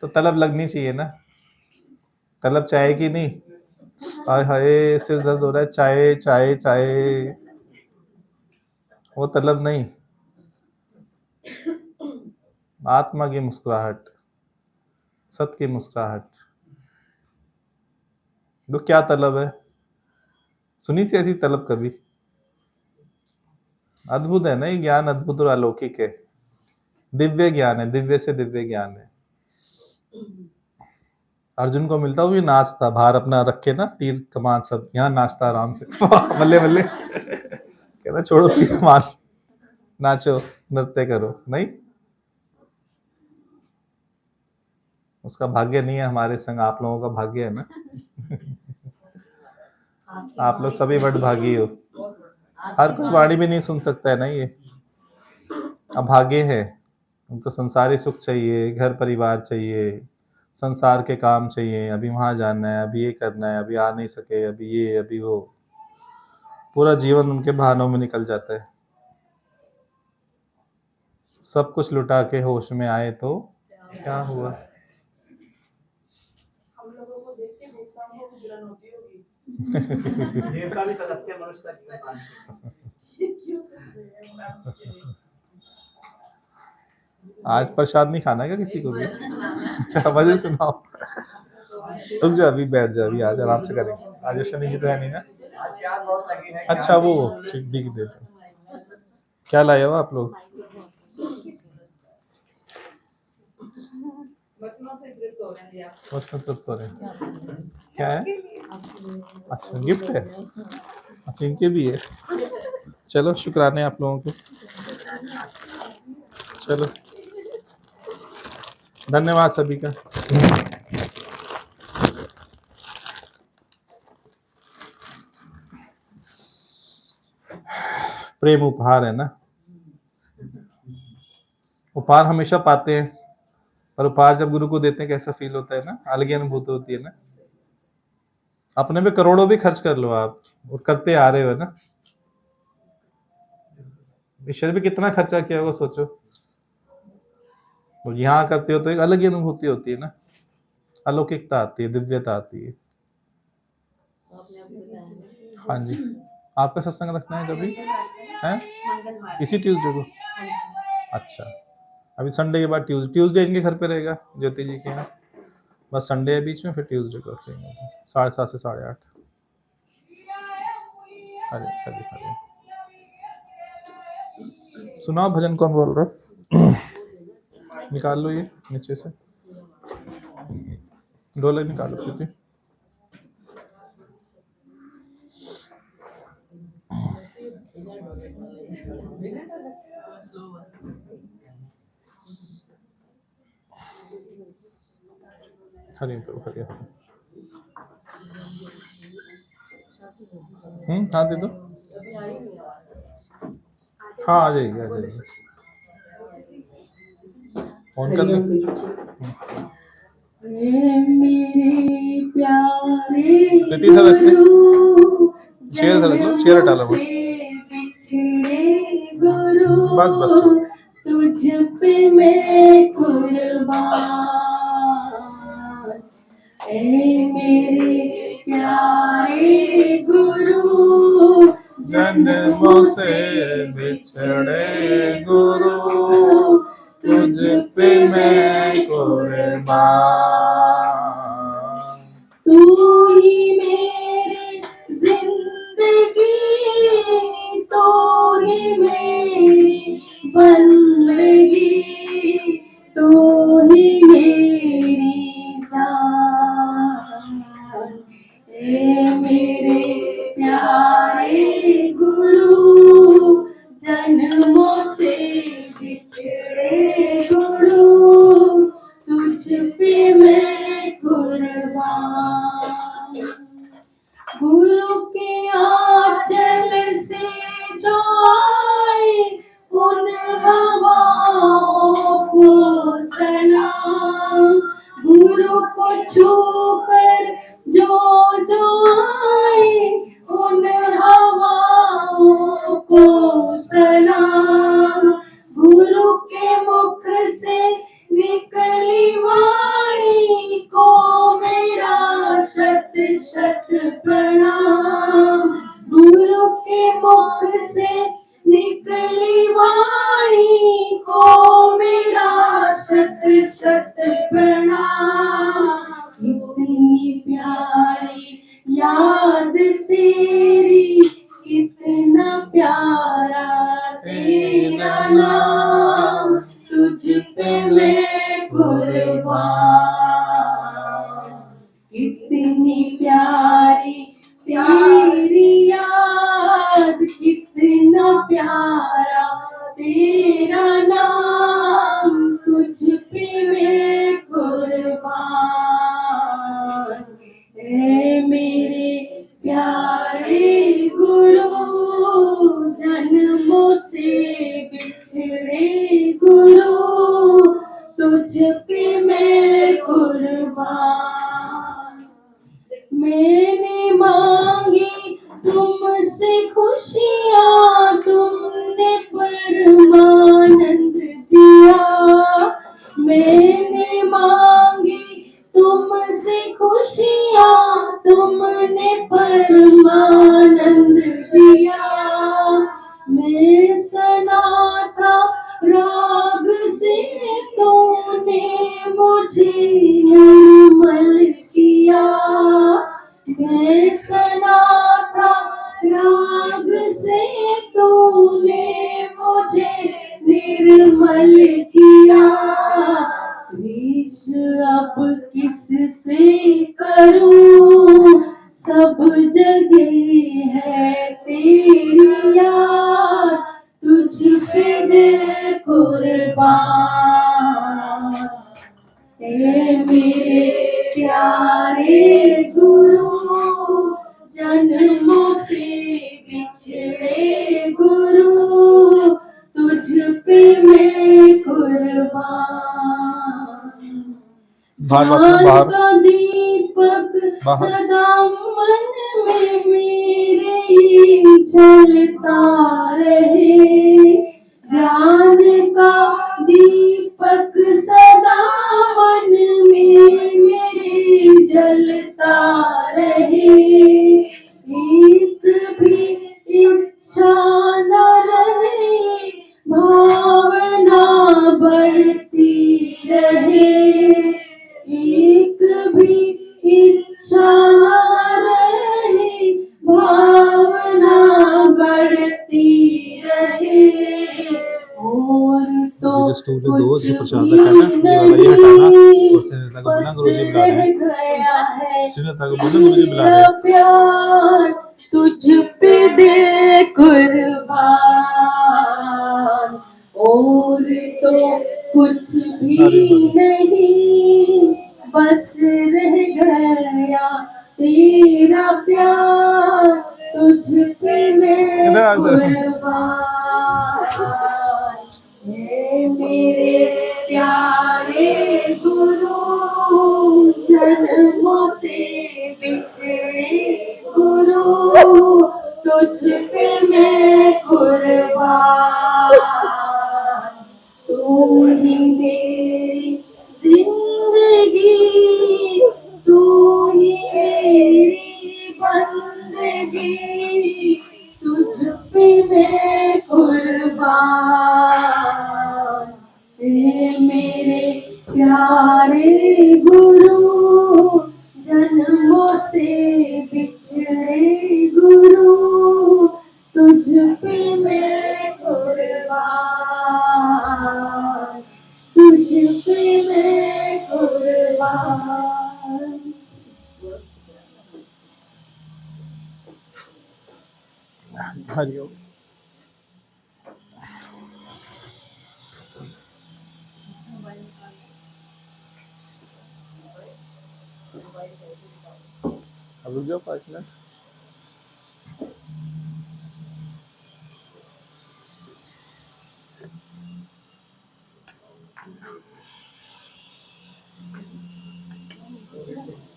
Speaker 1: तो तलब लगनी चाहिए ना, तलब चाय की नहीं, हाय हाय सिर दर्द हो रहा है, चाय चाय चाय, वो तलब नहीं, आत्मा की मुस्कुराहट, सत की मुस्कुराहट। तो क्या तलब है? सुनी थी ऐसी तलब कभी? अद्भुत है ना ये ज्ञान, अद्भुत और अलौकिक है, दिव्य ज्ञान है, दिव्य से दिव्य ज्ञान है। अर्जुन को मिलता हुआ नाचता, भार अपना रख के ना, तीर कमान सब, यहाँ नाचता आराम से बल्ले बल्ले कहता छोड़ो तीर कमान, नाचो नृत्य करो, नहीं उसका भाग्य नहीं है हमारे संग, आप लोगों का भाग्य है ना। आप लोग सभी बड़भागी हो, हर कोई वाणी भी नहीं सुन सकता है ना, ये अभागे है। उनको संसारी सुख चाहिए, घर परिवार चाहिए, संसार के काम चाहिए, अभी वहां जाना है, अभी ये करना है, अभी आ नहीं सके, अभी ये अभी वो, पूरा जीवन उनके बहानों में निकल जाता है। सब कुछ लुटा के होश में आए तो क्या हुआ?
Speaker 2: हम लोगों को देख के देवताओं को भी जलन होती होगी।
Speaker 4: देवता भी तड़पते मनुष्य का जीवन पाने के लिए।
Speaker 2: क्यों सब है?
Speaker 1: आज प्रसाद नहीं खाना क्या किसी को भी? अच्छा भजन सुनाओ, रुक जा अभी, बैठ जा, अभी आज आराम से करेंगे, आज शनि जी तो है नहीं ना।
Speaker 4: आज प्यास बहुत लगी है।
Speaker 1: अच्छा वो ठीक ठीक दे दो। क्या लाए हो आप लोग? बचपन तृप्त हो रहे हैं। क्या है? अच्छा गिफ्ट है, अच्छा इनके भी है। चलो शुक्राने आप लोगों को, चलो धन्यवाद सभी का। प्रेम उपहार है ना, उपहार हमेशा पाते हैं, पर उपहार जब गुरु को देते हैं कैसा फील होता है ना, अलग ही अनुभूति होती है ना। अपने पे करोड़ों भी खर्च कर लो आप, और करते आ रहे हो ना, ईश्वर भी कितना खर्चा किया होगा सोचो, और यहाँ करते हो तो एक अलग ही अनुभूति होती है ना, अलौकिकता आती है, दिव्यता आती है। हाँ जी, आपका सत्संग रखना है कभी है? इसी ट्यूसडे को? अच्छा, अभी संडे के बाद ट्यूसडे इनके घर पे रहेगा, ज्योति जी के यहाँ, बस संडे है बीच में, फिर ट्यूसडे को रखेंगे 7:30 से 8:30। अरे अरे अरे सुनाओ भजन, कौन बोल रहा है? निकाल लो ये नीचे से। डोले निकालो प्रीति। हरी प्रभु हरी हरी। हाँ दे दो। हाँ आ जाएगी आ जाएगी। ऑन कर ले। प्रीति इधर रख ले। चेयर इधर रख लो, चेयर हटा लो बस। बस बस ठीक।
Speaker 2: तुझ पे मैं कुर्बान, ए मेरे प्यारे गुरु,
Speaker 1: जन्मों से बिछड़े गुरु, तुझ पे मैं कुर्बान।
Speaker 2: तू ही मेरी जिंदगी, तू ही मेरी बंदगी, तू ही मेरी जान, ए मेरे प्यारे गुरु, जन्मों से बिछड़े गुरु, तुझ पे मैं कुर्बान। गुरु के आंचल से जो आए, उन हवाओं को सलाम, गुरु को छूकर जो जो आए, उन हवाओं को सलाम, गुरु के मुख से निकली वाणी को मेरा शत शत प्रणाम, गुरु के मुख से निकली वाणी को मेरा शत शत प्रणाम। कितनी प्यारी याद तेरी, कितना प्यारा तेरा नाम, तुझ पे मैं कुर्बान। कितनी प्यारी तेरी याद, कितना प्यारा तेरा नाम, तुझ पे मैं कुर्बान, ए मेरे प्यारे गुरु, जन्मों से बिछड़े गुरु, तुझ पे मैं कुर्बान। मैंने मांगी तुमसे खुशियाँ, तुमने परमानंद दिया, मैंने मांगी तुमसे खुशियाँ, तुमने परमानंद दिया, मैं सना था राग से, तूने मुझे निर्मल किया, मैं सना था राग से, तूने मुझे निर्मल किया, विष अब किससे करूं, सब जगह है तेरी याद, तुझ पे मैं कुर्बान, ए मेरे प्यारे गुरु, जन्मों से बिछड़े गुरु, तुझ पे मैं कुर्बान।
Speaker 1: बाहर
Speaker 2: का दीपक सदा मन में मेरे ही जलता रहे, ज्ञान का दीपक सदा मन में मेरे जलता रहे, एक भी इच्छा न रहे, भावना बढ़ती रहे, एक भी इच्छा न रहे, भावना बढ़ती रहे, और तो
Speaker 1: स्टूल दो,
Speaker 2: कुछ
Speaker 1: इसको प्रसाद
Speaker 2: भी
Speaker 1: रखना, ये वाला ये हटाना, और सुनीता को बोलना गुरुजी बुला रहे हैं।
Speaker 2: गया है
Speaker 1: सुनीता को बोलना गुरुजी बुला रहे
Speaker 2: तेरा
Speaker 1: हैं।
Speaker 2: प्यार तुझ पे दे कुर्बान और तो कुछ भी नहीं बस रह गया तेरा प्यार तुझ पे मैं
Speaker 1: इधर आ, इधर।
Speaker 2: कुर्बान हे मेरे प्यारे गुरु जन्मों से बिछड़े गुरु तुझ पे मैं कुर्बान तू ही मेरी जिंदगी तू ही मेरी बंदगी तुझ पे मैं कुर्बान हे मेरे प्यारे गुरु जन्मों से बिछड़े गुरु तुझ पे मैं कुर्बान तुझ पे मैं कुर्बान।
Speaker 1: हरिओम। अब रुक जाओ 5 मिनट।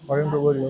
Speaker 1: वॉल्यूम पे बोलिए।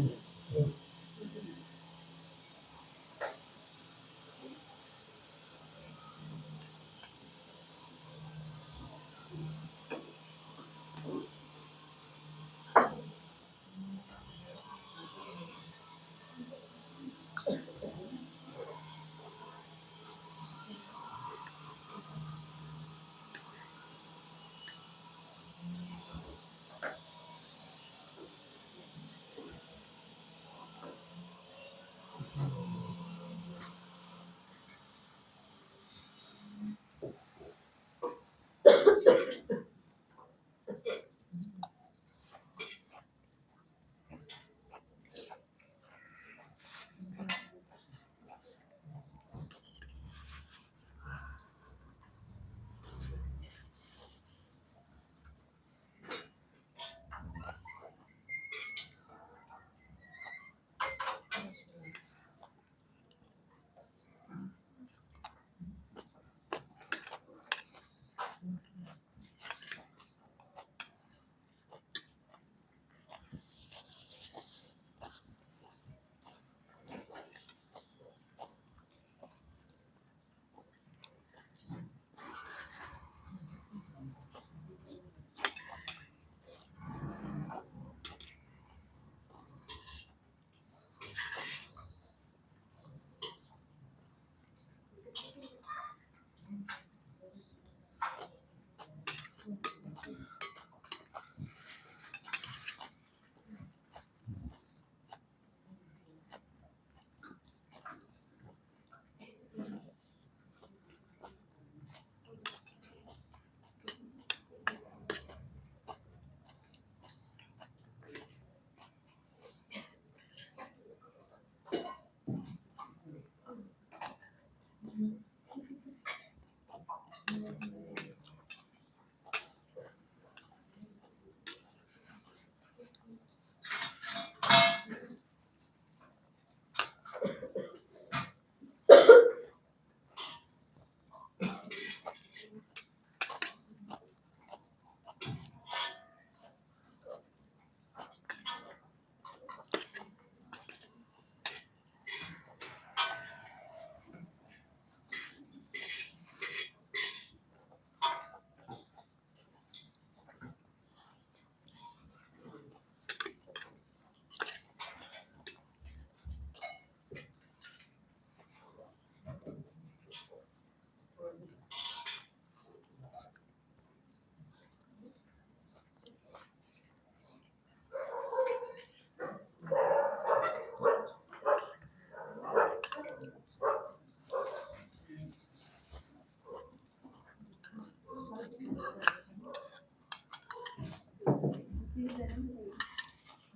Speaker 3: दीदी गरम है।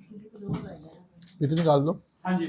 Speaker 2: किसी को लोग आ जाएगा।
Speaker 1: इतनी निकाल दो।
Speaker 4: हाँ जी